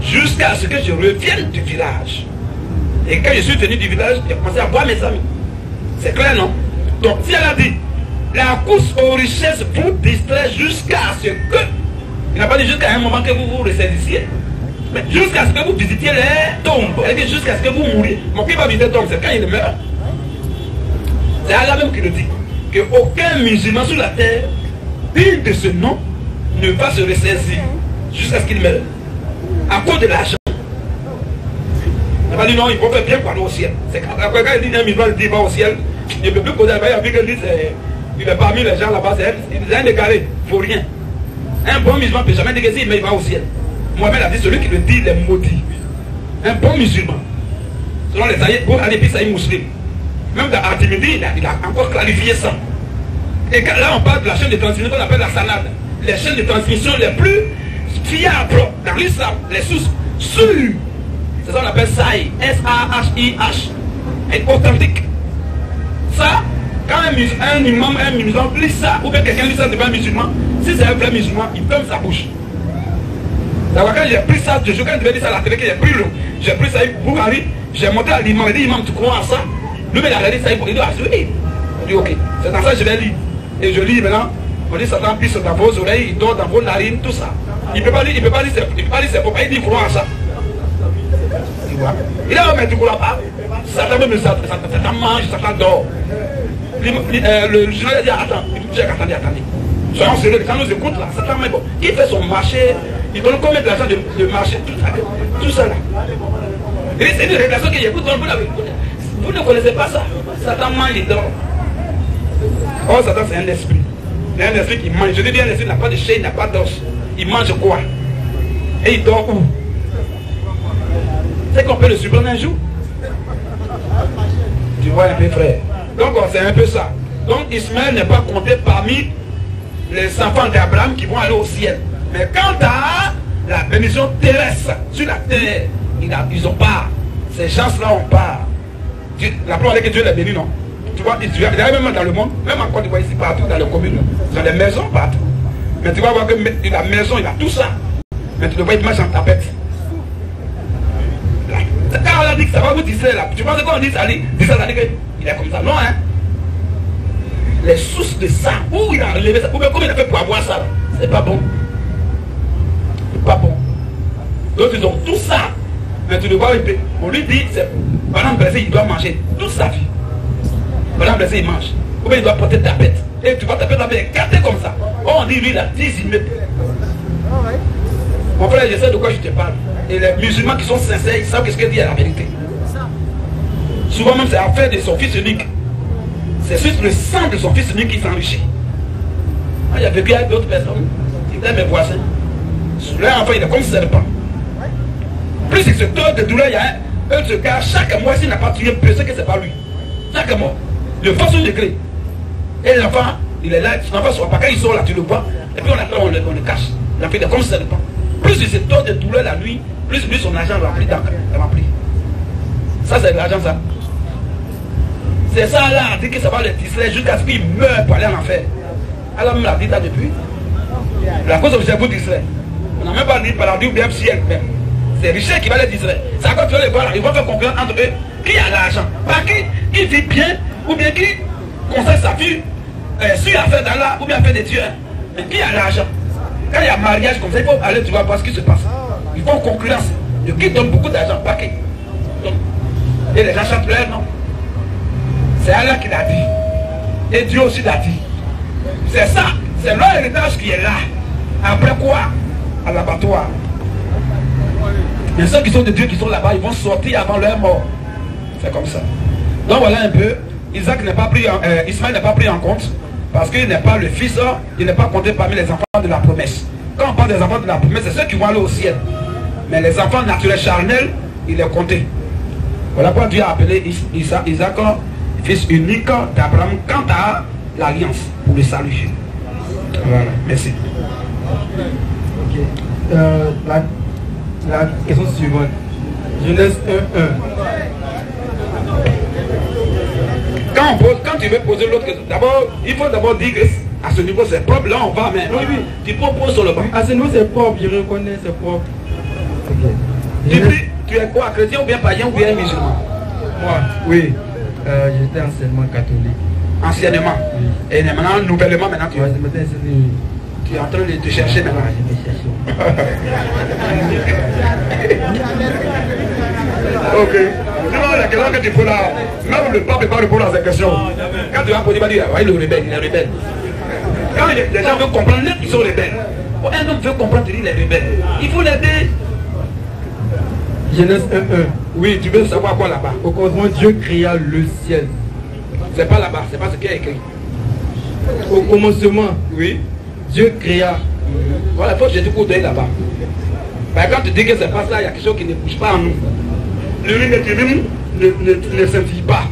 jusqu'à ce que je revienne du village. Et quand je suis venu du village, j'ai commencé à voir mes amis. C'est clair, non? Donc, si elle a dit, la course aux richesses vous distrait jusqu'à ce que, il n'a pas dit jusqu'à un moment que vous vous ressaisissiez, mais jusqu'à ce que vous visitiez les tombes. Elle dit jusqu'à ce que vous mouriez. Mon qui va visiter les tombes, c'est quand il meurt. C'est Allah même qui le dit, qu'aucun musulman sur la terre, digne de ce nom, ne va se ressaisir jusqu'à ce qu'il meure. À cause de l'argent. Il va dire non, il faut faire bien pour aller au ciel. C'est quand il dit un musulman, il dit va au ciel, il ne peut plus poser la baille avec lui, il est parmi les gens là-bas, c'est un égaré, il ne faut rien. Un bon musulman ne peut jamais dire mais il va au ciel. Mohamed a dit celui qui le dit, il est maudit. Un bon musulman. Selon les aïeux, pour aller puis saïd musulman. Même dans Artimidi, il a encore clarifié ça. Et quand là on parle de la chaîne de transmission qu'on appelle la salade. Les chaînes de transmission les plus fiables dans l'islam, les sources sûres. C'est ça qu'on appelle Sahih, S-A-H-I-H. Et authentique. Ça, quand un imam, un musulman lit ça, ou bien quelqu'un lit ça devant un musulman, si c'est un vrai musulman, il ferme sa bouche. D'abord, quand j'ai pris ça, quand je devais dire ça à la télé, j'ai pris ça pour Bukhari, j'ai monté à l'imam, il dit imam, tu crois à ça? Lui, il a regardé ça, il dit ah, oui. Il dit ok, c'est dans ça que je vais lire. Et je lis maintenant, on dit Satan pisse dans vos oreilles, il dort dans vos narines, tout ça. Il ne peut pas lire, ses propres, il dit crois à ça. Tu vois? Il dit, oh, mais tu ne crois pas? Satan même, Satan mange, Satan dort. Le journaliste dit, attendez. Soyons sérieux, quand nous écoute là, Satan même, bon, il fait son marché, il donne combien d'argent de marché, tout ça là. Et c'est une révélation qu'il écoute, vous ne connaissez pas ça. Satan mange, il dort. Oh, Satan c'est un esprit. C'est un esprit qui mange. Je dis bien, un esprit n'a pas de chair, il n'a pas d'os. Il mange quoi? Et il dort où? C'est qu'on peut le surprendre un jour. Tu vois un peu, frère. Donc c'est un peu ça. Donc Ismaël n'est pas compté parmi les enfants d'Abraham qui vont aller au ciel. Mais quant à la bénédiction terrestre sur la terre, ils ont part. Ces gens-là ont part. La preuve est que Dieu les bénit, non? Tu vois, il y a même dans le monde, même en Côte d'Ivoire, ici, partout, dans les communes, dans les maisons, partout. Mais tu vas voir que la maison, il a tout ça. Mais tu le vois, il marche en tapette. Quand on a dit que ça va vous distraire là, tu penses qu'on dit ça, ça dit qu'il est comme ça. Non, hein? Les sources de ça, où il a enlevé ça, ou bien comment il a fait pour avoir ça, c'est pas bon. C'est pas bon. Donc ils ont tout ça. Mais tu le vois, on lui dit, pendant blessé, il doit manger toute sa vie. Pendant blessé, il mange. Ou bien il doit porter ta bête. Et tu vas taper ta bête écartée comme ça. Oh, on dit lui, il a 10 immeubles. Mon frère, je sais de quoi je te parle. Et les musulmans qui sont sincères, ils savent ce qu'il dit à la vérité. Souvent même, c'est affaire de son fils unique. C'est sur le sang de son fils unique qui s'enrichit. Il y a vécu avec d'autres personnes. C'était mes voisins. Leur enfant, il est comme serpent. Plus il se tord de douleur, il y a un gars, chaque mois, s'il n'a pas tué, peut-être que c'est pas lui. Chaque mois. De façon degré. Et l'enfant, il est là, l'enfant soit pas, quand il sort là, tu le vois, et puis on le cache. L'enfant, il est comme serpent. Plus il se tord de douleur la nuit, plus son argent rempli. Ça, c'est de l'argent, ça. C'est ça là, on dit que ça va le distraire jusqu'à ce qu'il meure pour aller en enfer. Alors, même l'a dit ça depuis. La cause officielle vous distraire. On n'a même pas dit par la Bible bien ciel même. C'est Richard qui va les distraire. C'est à quoi tu vas les voir là. Ils vont faire concurrence entre eux. Qui a l'argent? Par qui vit bien, ou bien qui conseille sa vie sur l'affaire d'Allah, ou bien faire des dieux. Mais qui a l'argent? Quand il y a mariage comme ça, il faut aller, tu vas voir ce qui se passe. Ils font concurrence. De qui donne beaucoup d'argent? Par qui? Et les gens chantent leur nom. C'est Allah qui l'a dit. Et Dieu aussi l'a dit. C'est ça. C'est leur héritage qui est là. Après quoi? À l'abattoir. Mais ceux qui sont de Dieu qui sont là-bas, ils vont sortir avant leur mort. C'est comme ça. Donc voilà un peu. Isaac n'est pas pris Ismaël n'est pas pris en compte. Parce qu'il n'est pas le fils, il n'est pas compté parmi les enfants de la promesse. Quand on parle des enfants de la promesse, c'est ceux qui vont aller au ciel. Mais les enfants naturels charnels, il est compté. Voilà pourquoi Dieu a appelé Isaac fils unique d'Abraham quant à l'alliance pour le salut. Voilà, merci. Ok. La question suivante. Genèse 1:1. Quand tu veux poser l'autre question, d'abord, il faut d'abord dire que à ce niveau c'est propre, là on va, mais oui, tu proposes sur le banc. À ce niveau c'est propre, je reconnais, c'est propre. Ok. Tu dis, tu es quoi, chrétien ou bien païen ou bien musulman? Moi, oui. J'étais anciennement catholique. Anciennement? Oui. Et maintenant, nouvellement, maintenant tu Ouais, tu es en train de te chercher maintenant. je me cherche. Ok. Sinon, la question que tu poses là, même le pape n'est pas répondre à cette question. Quand tu vas poser, il va dire, ouais, il est rebelle, il est rebelle. Quand les gens veulent comprendre, ils sont rebelles. Quand un homme veut comprendre, il est rebelle. Il faut l'aider. Genèse 1:1. Oui, tu veux savoir quoi là-bas? Au commencement, Dieu créa le ciel. C'est pas là-bas, c'est pas ce qu'il y a écrit. Au commencement, Oui. Dieu créa. Voilà, il faut que je te coupe là-bas. Quand tu dis que c'est pas ça, il y a quelque chose qui ne bouge pas en nous. L'urine et l'urine ne scintille pas.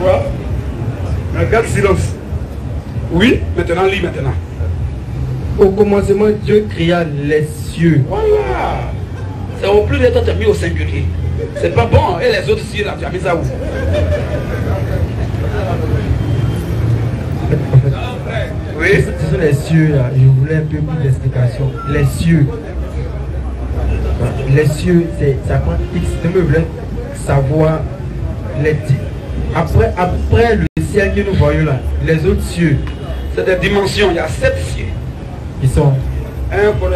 Voilà. Regarde silence. Oui, maintenant, lis maintenant. Au commencement, Dieu créa les cieux. Voilà. C'est au plus de temps, tu as mis au singulier. C'est pas bon. Et les autres cieux, là, tu as mis ça où? Oui. Ce sont les cieux là. Je voulais un peu plus d'explication. Les cieux. Les cieux, ça prend X. Je voulais savoir après le ciel que nous voyons là, les autres cieux. C'est des dimensions. Il y a 7 cieux. Ils sont 1 roi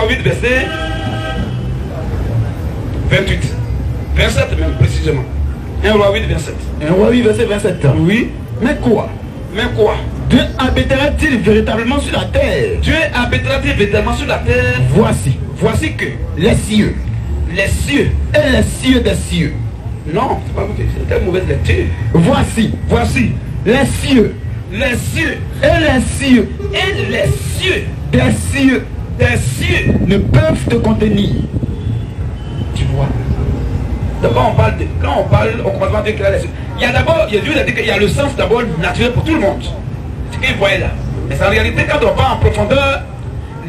8, verset 28. 27 même précisément. 1 roi 8, 27. 1 roi 8, verset 27. Oui. Mais quoi? Mais quoi? Dieu habitera-t-il véritablement sur la terre? Dieu habitera-t-il véritablement sur la terre? Voici que Les cieux. les cieux. Et les cieux des cieux. Non, c'est pas mauvais. C'est une mauvaise lecture. Voici les cieux. Les cieux. Et les cieux. Et les cieux. Des cieux ne peuvent te contenir. Tu vois? Donc quand on parle au commencement de Dieu créa les cieux. Il y a d'abord, Dieu a dit qu'il y a le sens d'abord naturel pour tout le monde. Ce qu'il voyait là. Mais en réalité, quand on va en profondeur,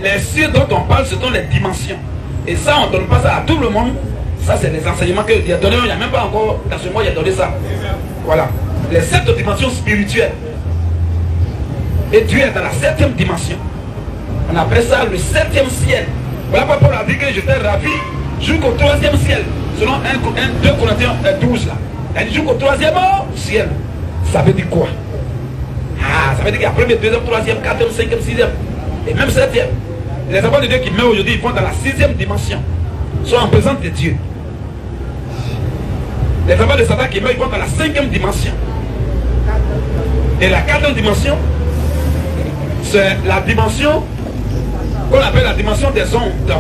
les cieux dont on parle, ce sont les dimensions. Et ça, on ne donne pas ça à tout le monde. Ça, c'est les enseignements qu'il a donnés. Il n'y a même pas encore, dans ce mois, il a donné ça. Voilà. Les 7 dimensions spirituelles. Et Dieu est dans la 7e dimension. On appelle ça le 7e ciel. Voilà pourquoi Paul a dit que j'étais ravi jusqu'au 3e ciel. Selon 2 Corinthiens 12 là. Il dit jusqu'au 3e ciel. Ça veut dire quoi? Ah, ça veut dire qu'il y a 1er, 2e, 3e, 4e, 5e, 6e. Et même 7e. Les enfants de Dieu qui meurent aujourd'hui, ils vont dans la 6e dimension. Ils sont en présence de Dieu. Les enfants de Satan qui meurent, ils vont dans la 5e dimension. Et la 4e dimension, c'est la dimension qu'on appelle la dimension des ondes.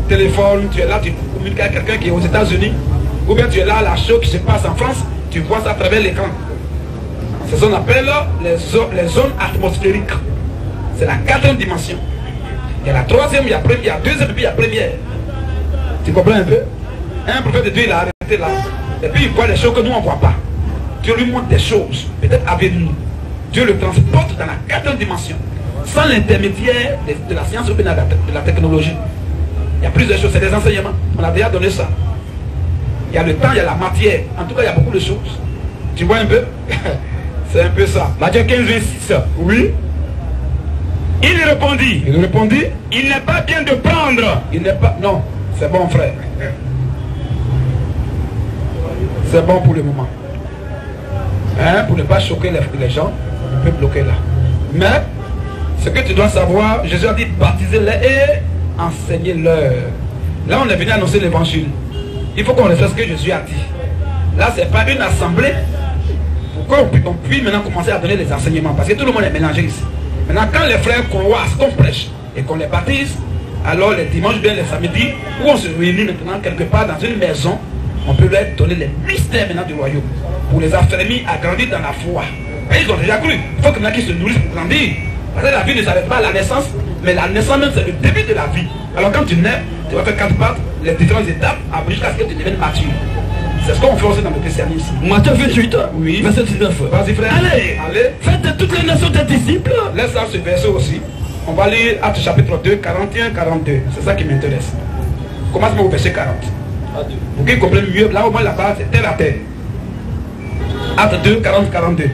Téléphone, tu es là, tu communiques avec quelqu'un qui est aux États-Unis, ou bien tu es là à la show qui se passe en France, tu vois ça à travers l'écran. C'est ce qu'on appelle les zones atmosphériques. C'est la 4e dimension. Il y a la 3e, il y a 2e, et puis il y a 1er. Tu comprends un peu? Un prophète de Dieu, il a arrêté là. Et puis il voit des choses que nous on ne voit pas. Dieu lui montre des choses, peut-être avec nous. Dieu le transporte dans la 4e dimension, sans l'intermédiaire de la science ou de la technologie. Il y a plusieurs choses, c'est des enseignements. On a déjà donné ça. Il y a le temps, il y a la matière. En tout cas, il y a beaucoup de choses. Tu vois un peu? C'est un peu ça. Matthieu 15, 26. Oui. Il répondit. Il n'est pas bien de prendre. Il n'est pas... Non, c'est bon frère. C'est bon pour le moment. Hein, pour ne pas choquer les gens, on peut bloquer là. Mais, ce que tu dois savoir, Jésus a dit baptisez-les et enseignez-leur. Là, on est venu annoncer l'évangile. il faut qu'on respecte ce que Jésus a dit. Là, c'est pas une assemblée. Pourquoi on puisse maintenant commencer à donner les enseignements? Parce que tout le monde est mélangé ici. Maintenant, quand les frères croient à ce qu'on prêche et qu'on les baptise, alors les dimanches, bien les samedis, où on se réunit maintenant quelque part dans une maison, on peut leur donner les mystères maintenant du royaume pour les affermir à grandir dans la foi. Et ils ont déjà cru. Il faut que maintenant qu'ils se nourrissent pour grandir. Parce que la vie ne s'arrête pas à la naissance, mais la naissance même c'est le début de la vie. Alors quand tu nais, tu vas faire 4 parts, les différentes étapes, jusqu'à ce que tu deviennes mature. C'est ce qu'on fait aussi dans le christianisme. Matthieu 28, oui. verset 19. Vas-y frère. Allez, faites de toutes les nations des disciples. Laisse là ce verset aussi. On va lire Actes chapitre 2, 41-42. C'est ça qui m'intéresse. Commence au verset 40. Pour qu'ils comprennent mieux, là au moins la base c'est terre à terre. Actes 2, 40-42.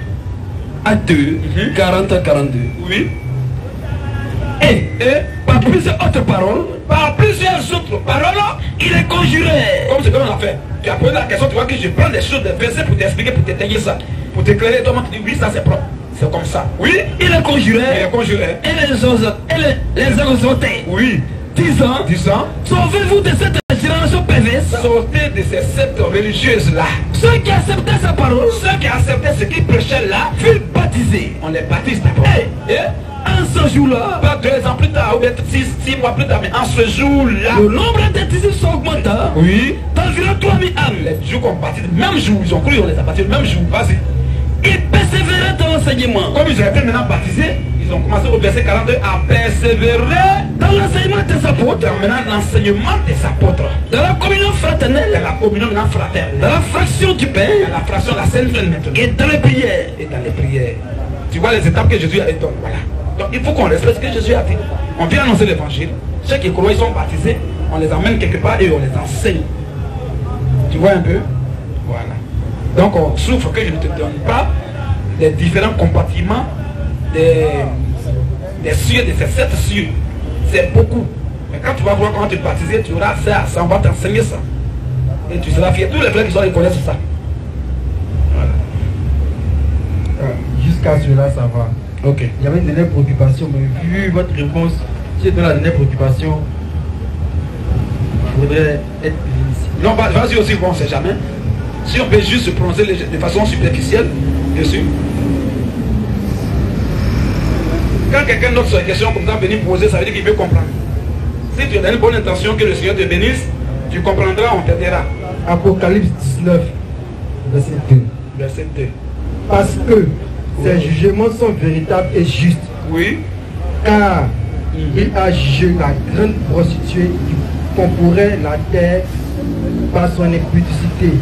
Actes 2, 40-42. Oui. Et par plusieurs autres paroles, il est conjuré. Comme c'est comme on a fait. Tu as posé la question, tu vois que je prends des choses, des versets pour t'expliquer, pour t'étayer ça. Pour t'éclairer, toi tu dis oui, ça c'est propre. C'est comme ça. Oui, il est conjuré. Il est conjuré. Et les exhortés. Oui. Disant, sauvez-vous de cette génération perverse. Sortez de ces sectes religieuses-là. Ceux qui acceptaient sa parole, ceux qui acceptaient ce qu'il prêchait là, furent baptisés. On les baptise d'abord. Et en ce jour-là, pas 2 ans plus tard, ou bien 6 mois plus tard, mais en ce jour-là, le nombre des disciples augmenta. Oui. D'environ 3000 âmes. Les jours qu'on baptise, même jour, ils ont cru, on les a baptisés, même jour. Vas-y. Ils persévéraient dans l'enseignement. Comme ils ont été maintenant baptisés, ils ont commencé au verset 42 à persévérer dans l'enseignement des apôtres. Maintenant l'enseignement des apôtres. Dans la communion fraternelle. Dans la communion maintenant fraternelle. Dans la fraction du pain. Dans la fraction de la Sainte maintenant. Et dans les prières. Et dans les prières. Tu vois les étapes que Jésus a dit. Voilà. Donc il faut qu'on respecte ce que Jésus a dit. On vient annoncer l'évangile. Ceux qui croient, ils sont baptisés. On les emmène quelque part et on les enseigne. Tu vois un peu? Voilà. Donc on souffre que je ne te donne pas les différents compartiments des cieux, de ces 7 cieux. C'est beaucoup. Mais quand tu vas voir comment tu es baptisé, tu auras ça, on va t'enseigner ça. Et tu seras fier. Tous les frères qui sont là, ils connaissent ça. Voilà. Jusqu'à cela, ça va. Ok. Il y avait une dernière préoccupation, mais vu votre réponse, si dans la dernière préoccupation, je voudrais être ici. Non, vas-y aussi, bon, on ne sait jamais. Si on peut juste se prononcer de façon superficielle, bien sûr. Quand quelqu'un d'autre sur une question comme ça venir poser, ça veut dire qu'il veut comprendre. Si tu as une bonne intention que le Seigneur te bénisse, tu comprendras, on t'aidera. Apocalypse 19, verset 2. Verset 2. Parce que ces jugements sont véritables et justes. Oui. Car il a jugé la grande prostituée qui compourait la terre par son impudicité.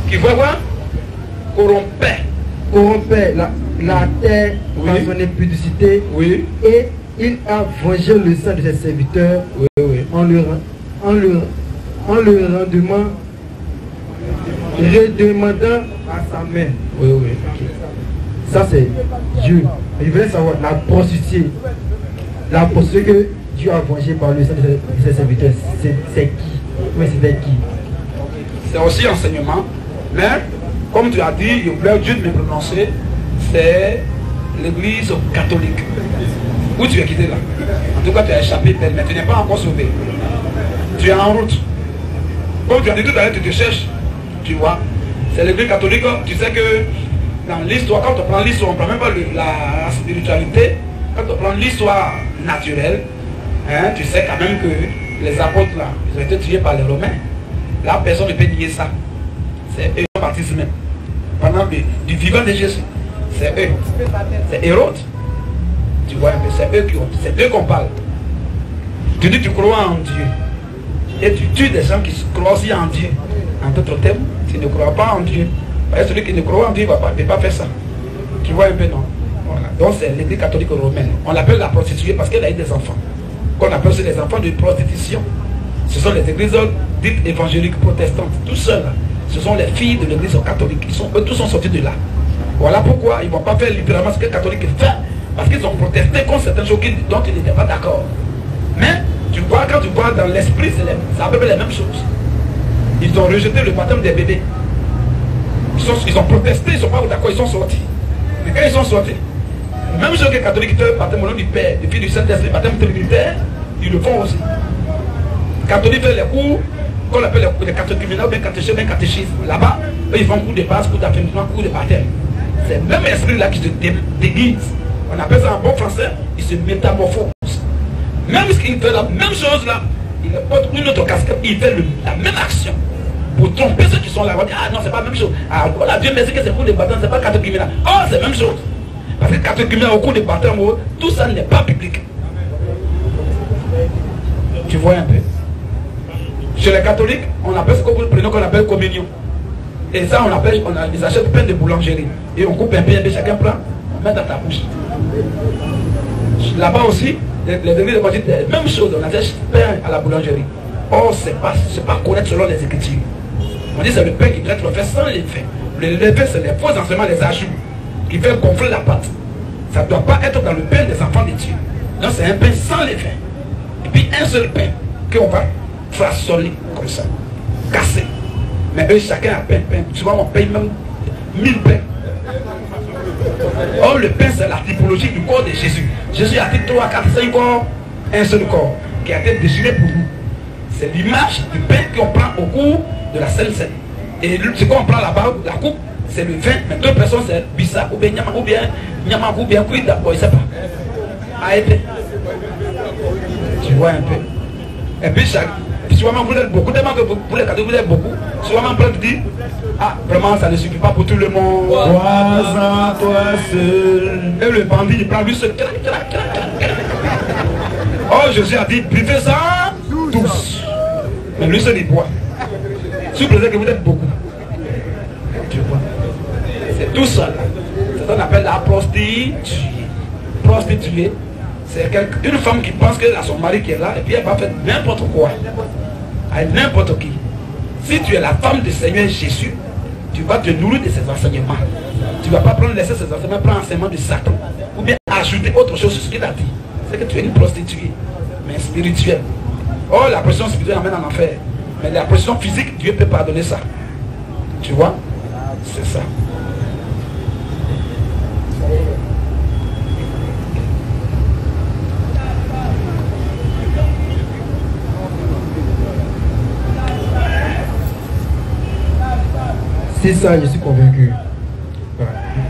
Qui voit quoi? Corrompait la terre par son impudicité. Oui. Et il a vengé le sang de ses serviteurs en le redemandant à sa main. Oui, oui. Ça c'est Dieu. Je voulais savoir la prostituée. La prostituée que Dieu a vengée par le sang de ses serviteurs, c'est qui? Mais c'était qui? C'est aussi enseignement. Mais, comme tu as dit, je voulais Dieu de me prononcer, c'est l'église catholique. Où tu es quitté là? En tout cas, tu as échappé, mais tu n'es pas encore sauvé. Tu es en route. Comme tu as dit tout à l'heure, tu te cherches. Tu vois, c'est l'église catholique. Tu sais que dans l'histoire, quand on prend l'histoire, on ne prend même pas la spiritualité. Quand on prend l'histoire naturelle, hein, tu sais quand même que les apôtres là, ils ont été tués par les Romains. Là, personne ne peut nier ça. C'est eux qui ont baptisé même. Pendant du vivant de Jésus. C'est eux. C'est Hérode. Tu vois, c'est eux qui ont. C'est eux qu'on parle. Tu dis que tu crois en Dieu. Et tu tues des gens qui croient aussi en Dieu. En d'autres termes, tu ne crois pas en Dieu. Parce que celui qui ne croit en Dieu ne peut pas faire ça. Tu vois un peu, non? Voilà. Donc c'est l'église catholique romaine. On l'appelle la prostituée parce qu'elle a eu des enfants. Qu'on appelle aussi les enfants de prostitution. Ce sont les églises dites évangéliques protestantes. Tout seuls. Ce sont les filles de l'église catholique. Eux tous sont sortis de là. Voilà pourquoi ils ne vont pas faire littéralement ce que les catholiques font. Parce qu'ils ont protesté contre certaines choses dont ils n'étaient pas d'accord. Mais tu vois, quand tu vois dans l'esprit, c'est à peu près la même chose. Ils ont rejeté le baptême des bébés. Ils ont protesté, ils ne sont pas d'accord, ils sont sortis. Mais quand ils sont sortis, même ceux que les catholiques font le baptême au nom du Père, du Fils, du Saint-Esprit, le baptême trinitaire, ils le font aussi. Les catholiques font les cours qu'on appelle les catéchuménats ou bien catéchisme. Là-bas, eux, ils font cours de base, cours d'affirmation, cours de baptême. C'est le même esprit-là qui se déguise. On appelle ça en bon français, il se métamorphose. Même qu'il fait la même chose là, il porte une autre casquette, il fait la même action. Pour tromper ceux qui sont là, on dit, ah non, c'est pas la même chose. Ah voilà, Dieu merci que c'est pour les baptêmes, c'est pas catéchuménat. Oh, c'est la même chose. Parce que catéchuménat au cours des baptêmes, tout ça n'est pas biblique. Tu vois un peu. Chez les catholiques, on appelle ce qu'on appelle communion. Et ça, ils achètent plein de boulangerie. Et on coupe un peu, chacun prend, on met dans ta bouche. Là-bas aussi, les églises de la même chose, on achète pain à la boulangerie. Or, c'est pas correct selon les Écritures. On dit que c'est le pain qui doit être fait sans les faits. Les faits, c'est les faux enseignements, les ajouts, qui fait gonfler la pâte. Ça ne doit pas être dans le pain des enfants de Dieu. Non, c'est un pain sans les faits. Et puis un seul pain qu'on va façonner comme ça, casser. Mais eux, chacun a pain. Souvent, on paye même 1000 pains. Or, le pain, c'est la typologie du corps de Jésus. Jésus a dit 3, 4, 5 corps, un seul corps, qui a été déchiré pour nous. C'est l'image du pain qu'on prend au cours de la Sainte Seine. Et ce qu'on prend là-bas, la coupe, c'est le vin. Mais deux personnes, c'est Bissa ou bien Nyama ou bien Kuida. Bon, il ne sait pas. Aïe. Tu vois un peu. Et puis, souvent, vous êtes beaucoup, tellement que pour les cadeaux, vous êtes beaucoup. Souvent, on peut dire, ah, vraiment, ça ne suffit pas pour tout le monde. Crois en toi seul. Et le bandit, il prend lui seul. Oh, Jésus a dit, buvez ça tous. Mais lui seul, il boit. Sous prétexte que vous êtes beaucoup. Tu vois. C'est tout ça. C'est ce qu'on appelle la prostituée. Prostituée. C'est une femme qui pense qu'elle a son mari qui est là et puis elle va faire n'importe quoi. Avec n'importe qui. Si tu es la femme du Seigneur Jésus, tu vas te nourrir de ses enseignements. Tu ne vas pas laisser ses enseignements, prendre l'enseignement du Satan. Ou bien ajouter autre chose sur ce qu'il a dit. C'est que tu es une prostituée, mais spirituelle. Oh, la pression spirituelle amène en enfer. Mais la pression physique, Dieu peut pardonner ça. Tu vois? C'est ça. C'est ça, je suis convaincu.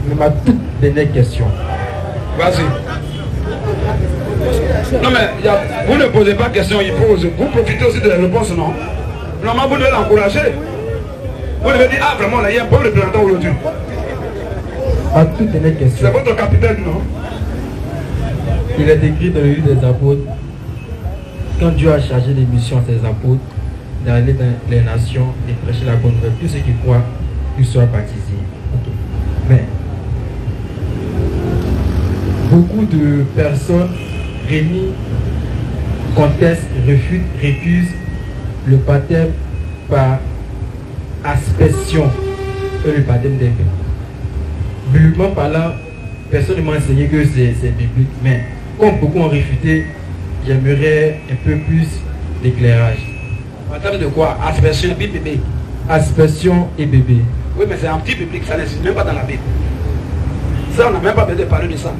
Mais ma toute dernière question. Vas-y. Non mais vous ne posez pas de questions, il pose. Vous profitez aussi de la réponse, non? Normalement, vous devez l'encourager. Vous devez dire, ah vraiment, là, il y a un bon représentant aujourd'hui. Ma toute dernière question. C'est votre capitaine, non? Il est écrit dans le livre des apôtres, quand Dieu a chargé des missions à ses apôtres, d'aller dans les nations et prêcher la bonne nouvelle, tous ceux qui croient, qu'ils soient baptisés. Okay. Mais beaucoup de personnes réunies contestent, refutent, récusent le baptême par aspersion et le baptême des bains. Bibliquement parlant, personne ne m'a enseigné que c'est biblique, mais comme beaucoup ont réfuté, j'aimerais un peu plus d'éclairage. Baptême de quoi? Aspersion et bébé. Aspersion et bébé. Oui, mais c'est un petit biblique, ça n'existe même pas dans la Bible. Ça, on n'a même pas besoin de parler de ça.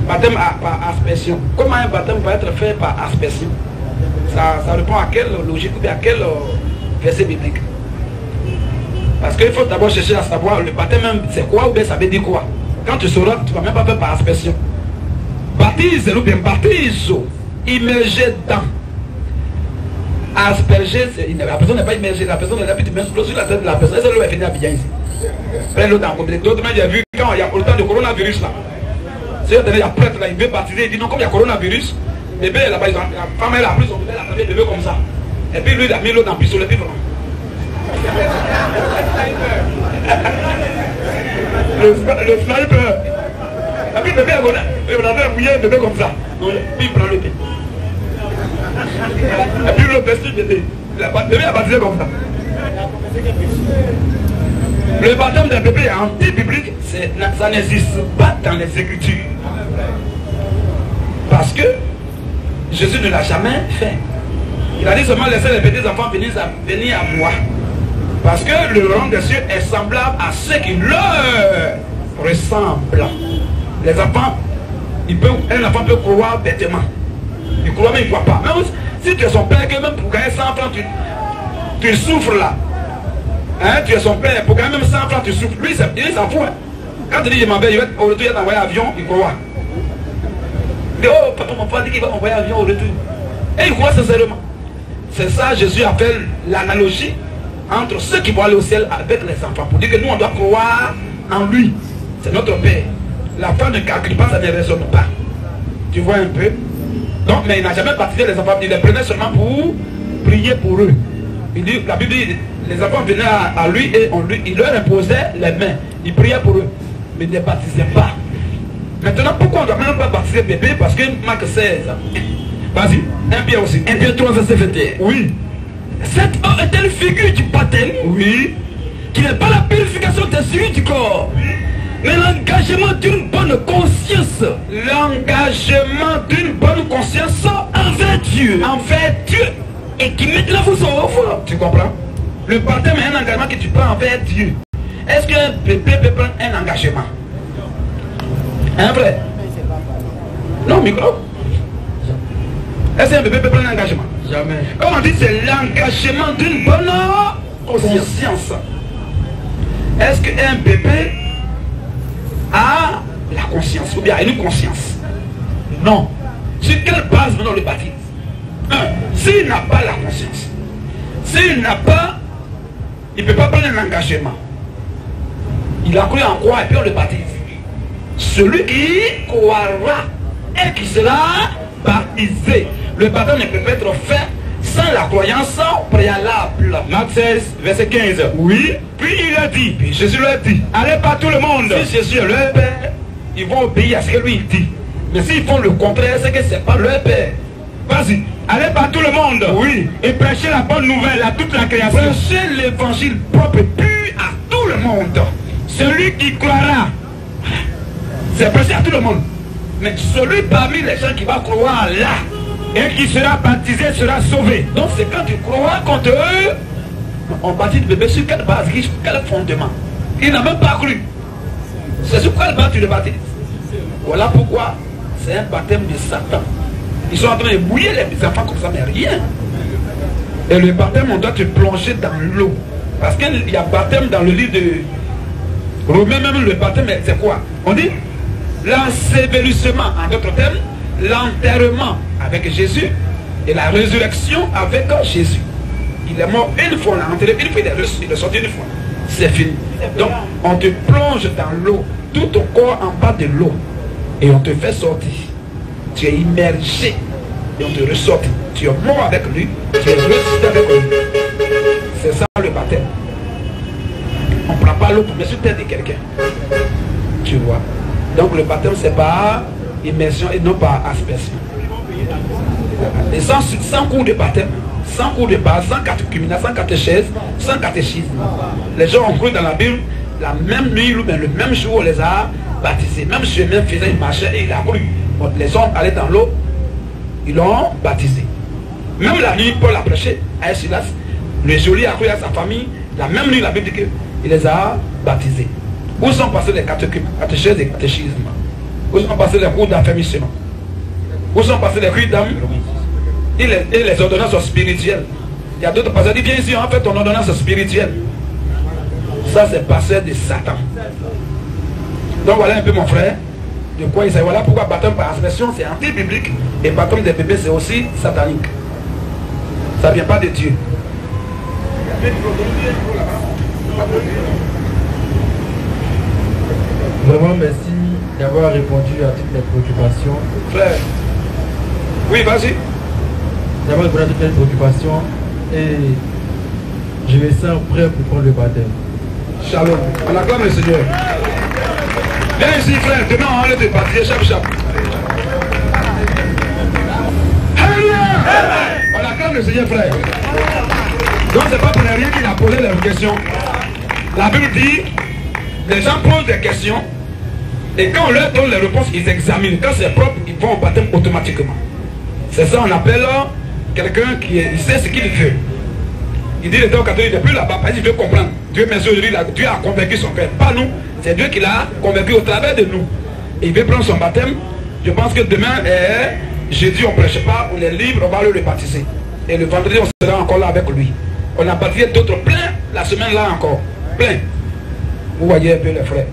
Baptême par aspersion. Comment un baptême peut être fait par aspersion? Ça répond à quelle logique ou bien à quel verset biblique? Parce qu'il faut d'abord chercher à savoir le baptême, c'est quoi ou bien ça veut dire quoi. Quand tu sauras, tu ne vas même pas faire par aspersion. Baptise ou bien baptise, immerger dans. Asperger, la personne n'est pas immergée, la personne est là, puis tu mets sur la tête de la personne, et ça lui va finir à bien ici. Prends l'eau dans le comité. D'autres, j'ai vu quand il y a le temps de coronavirus là. C'est il y a prêtre là, il veut baptiser, il dit non, comme il y a coronavirus, bébé là-bas, la femme elle a pris son bébé, elle a pris le bébé comme ça. Et puis lui, il a mis l'eau dans le pistolet, puis voilà. Le sniper. Et puis le bébé, il a mouillé le bébé comme ça. Puis il prend le bébé. Et puis le bébé, le bébé a baptisé comme ça. Le baptême d'un bébé anti-biblique, ça n'existe pas dans les Écritures. Parce que Jésus ne l'a jamais fait. Il a dit seulement laissez les petits enfants venir à moi. Parce que le royaume des cieux est semblable à ceux qui leur ressemblent. Les enfants, un enfant peut croire bêtement. Il croit mais il ne croit pas. Même si tu es son père, que même pour gagner 100 francs, tu souffres là. Hein, tu es son père, pour quand même 100 francs, tu souffres. Lui, il s'en fout. Hein. Quand tu dis je m'en vais, au retour, il va t'envoyer avion, il croit. Il dit, oh, papa, mon père dit qu'il va envoyer avion au retour. Et il croit sincèrement. C'est ça, Jésus appelle l'analogie entre ceux qui vont aller au ciel avec les enfants. Pour dire que nous, on doit croire en lui. C'est notre Père. La foi ne calcule pas, ça ne raisonne pas. Tu vois un peu? Donc, mais il n'a jamais baptisé les enfants. Il les prenait seulement pour prier pour eux. Il dit, la Bible dit, les enfants venaient à lui et il leur imposait les mains. Il priait pour eux, mais il ne les baptisait pas. Maintenant, pourquoi on ne doit même pas baptiser bébé? Parce qu'il manque 16 ans. Vas-y, 1 Pierre aussi. 1 Pierre 3, verset 21. Oui. Cette eau est-elle figure du baptême? Oui. Qui n'est pas la purification des souillures du corps, mais l'engagement d'une bonne conscience. L'engagement d'une bonne conscience envers Dieu. Envers Dieu. Et qui maintenant vous sauve. Tu comprends? Le baptême est un engagement que tu prends envers Dieu. Est-ce qu'un bébé peut prendre un engagement? Hein, frère? Non, micro. Est-ce qu'un bébé peut prendre un engagement? Jamais. Comme on dit, c'est l'engagement d'une bonne conscience. Est-ce qu'un bébé a la conscience ou bien a une conscience? Non. Sur quelle base maintenant on le baptise? S'il n'a pas la conscience, s'il n'a pas, il ne peut pas prendre un engagement. Il a cru en quoi et puis on le baptise. Celui qui croira et qui sera baptisé. Le baptême ne peut pas être fait sans la croyance préalable. Marc 16, verset 15. Oui. Puis il a dit, puis Jésus leur a dit, allez pas tout le monde. Si Jésus est leur père, ils vont obéir à ce que lui il dit. Mais s'ils font le contraire, c'est que ce n'est pas leur père. Vas-y, allez par tout le monde. Oui. Et prêchez la bonne nouvelle à toute la création. Prêchez l'évangile propre et pur à tout le monde. Celui qui croira, c'est prêché à tout le monde. Mais celui parmi les gens qui va croire là et qui sera baptisé sera sauvé. Donc c'est quand tu crois contre eux, on baptise le bébé sur quelle base, sur quel fondement? Il n'a même pas cru. C'est sur quelle base tu le baptises? Voilà pourquoi c'est un baptême de Satan. Ils sont en train de mouiller les enfants comme ça, mais rien. Et le baptême, on doit te plonger dans l'eau. Parce qu'il y a baptême dans le livre de Romains, même le baptême, c'est quoi? On dit l'ensevelissement, en d'autres termes, l'enterrement avec Jésus et la résurrection avec Jésus. Il est mort une fois, on l'a enterré une fois, il est sorti une fois. C'est fini. Donc, on te plonge dans l'eau, tout ton corps en bas de l'eau, et on te fait sortir. Tu es immergé et on te ressort. Tu es mort avec lui, tu es ressuscité avec lui. C'est ça le baptême. On ne prend pas l'eau pour mettre sur tête de quelqu'un. Tu vois. Donc le baptême c'est par immersion et non par aspersion. Et sans cours de baptême, sans cours de base, sans catéchuménat, sans catéchèse, sans catéchisme. Les gens ont cru dans la Bible, la même nuit ou bien le même jour on les a baptisés. Même chemin faisait, il marchait et il a cru. Les hommes allaient dans l'eau, ils l'ont baptisé. Même la nuit, Paul a prêché à Silas. Le geôlier a cru à sa famille. La même nuit, la Bible dit qu'il les a baptisés. Où sont passés les catéchèses et catéchismes? Où sont passés les cours d'affermissement? Où sont passés les cris d'âme et les ordonnances spirituelles? Il y a d'autres passages qui disent viens ici, en fait ton ordonnance spirituelle. Ça, c'est passé de Satan. Donc voilà un peu mon frère. De quoi il s'agit. Voilà pourquoi baptême par aspersion c'est anti-biblique et baptême des bébés c'est aussi satanique. Ça ne vient pas de Dieu. Vraiment merci d'avoir répondu à toutes les préoccupations. Frère. Oui, vas-y. D'avoir répondu à toutes les préoccupations et je me sens prêt pour prendre le baptême. Shalom. On acclame le Seigneur. Viens ici, frère. Demain, on va te baptiser chaque. On acclame le Seigneur, frère. Donc, c'est pas pour rien qu'il a posé les questions. La Bible dit, les gens posent des questions et quand on leur donne les réponses, ils examinent. Quand c'est propre, ils vont au baptême automatiquement. C'est ça, on appelle quelqu'un il sait ce qu'il veut. Il dit les gens catholiques, depuis là-bas, il veut comprendre. Dieu, mais aujourd'hui, Dieu a convaincu son père. Pas nous, c'est Dieu qui l'a convaincu au travers de nous. Et il veut prendre son baptême. Je pense que demain, jeudi, on ne prêche pas, on est libre, on va le baptiser. Et le vendredi, on sera encore là avec lui. On a baptisé d'autres plein la semaine là encore. Plein. Vous voyez un peu les frères.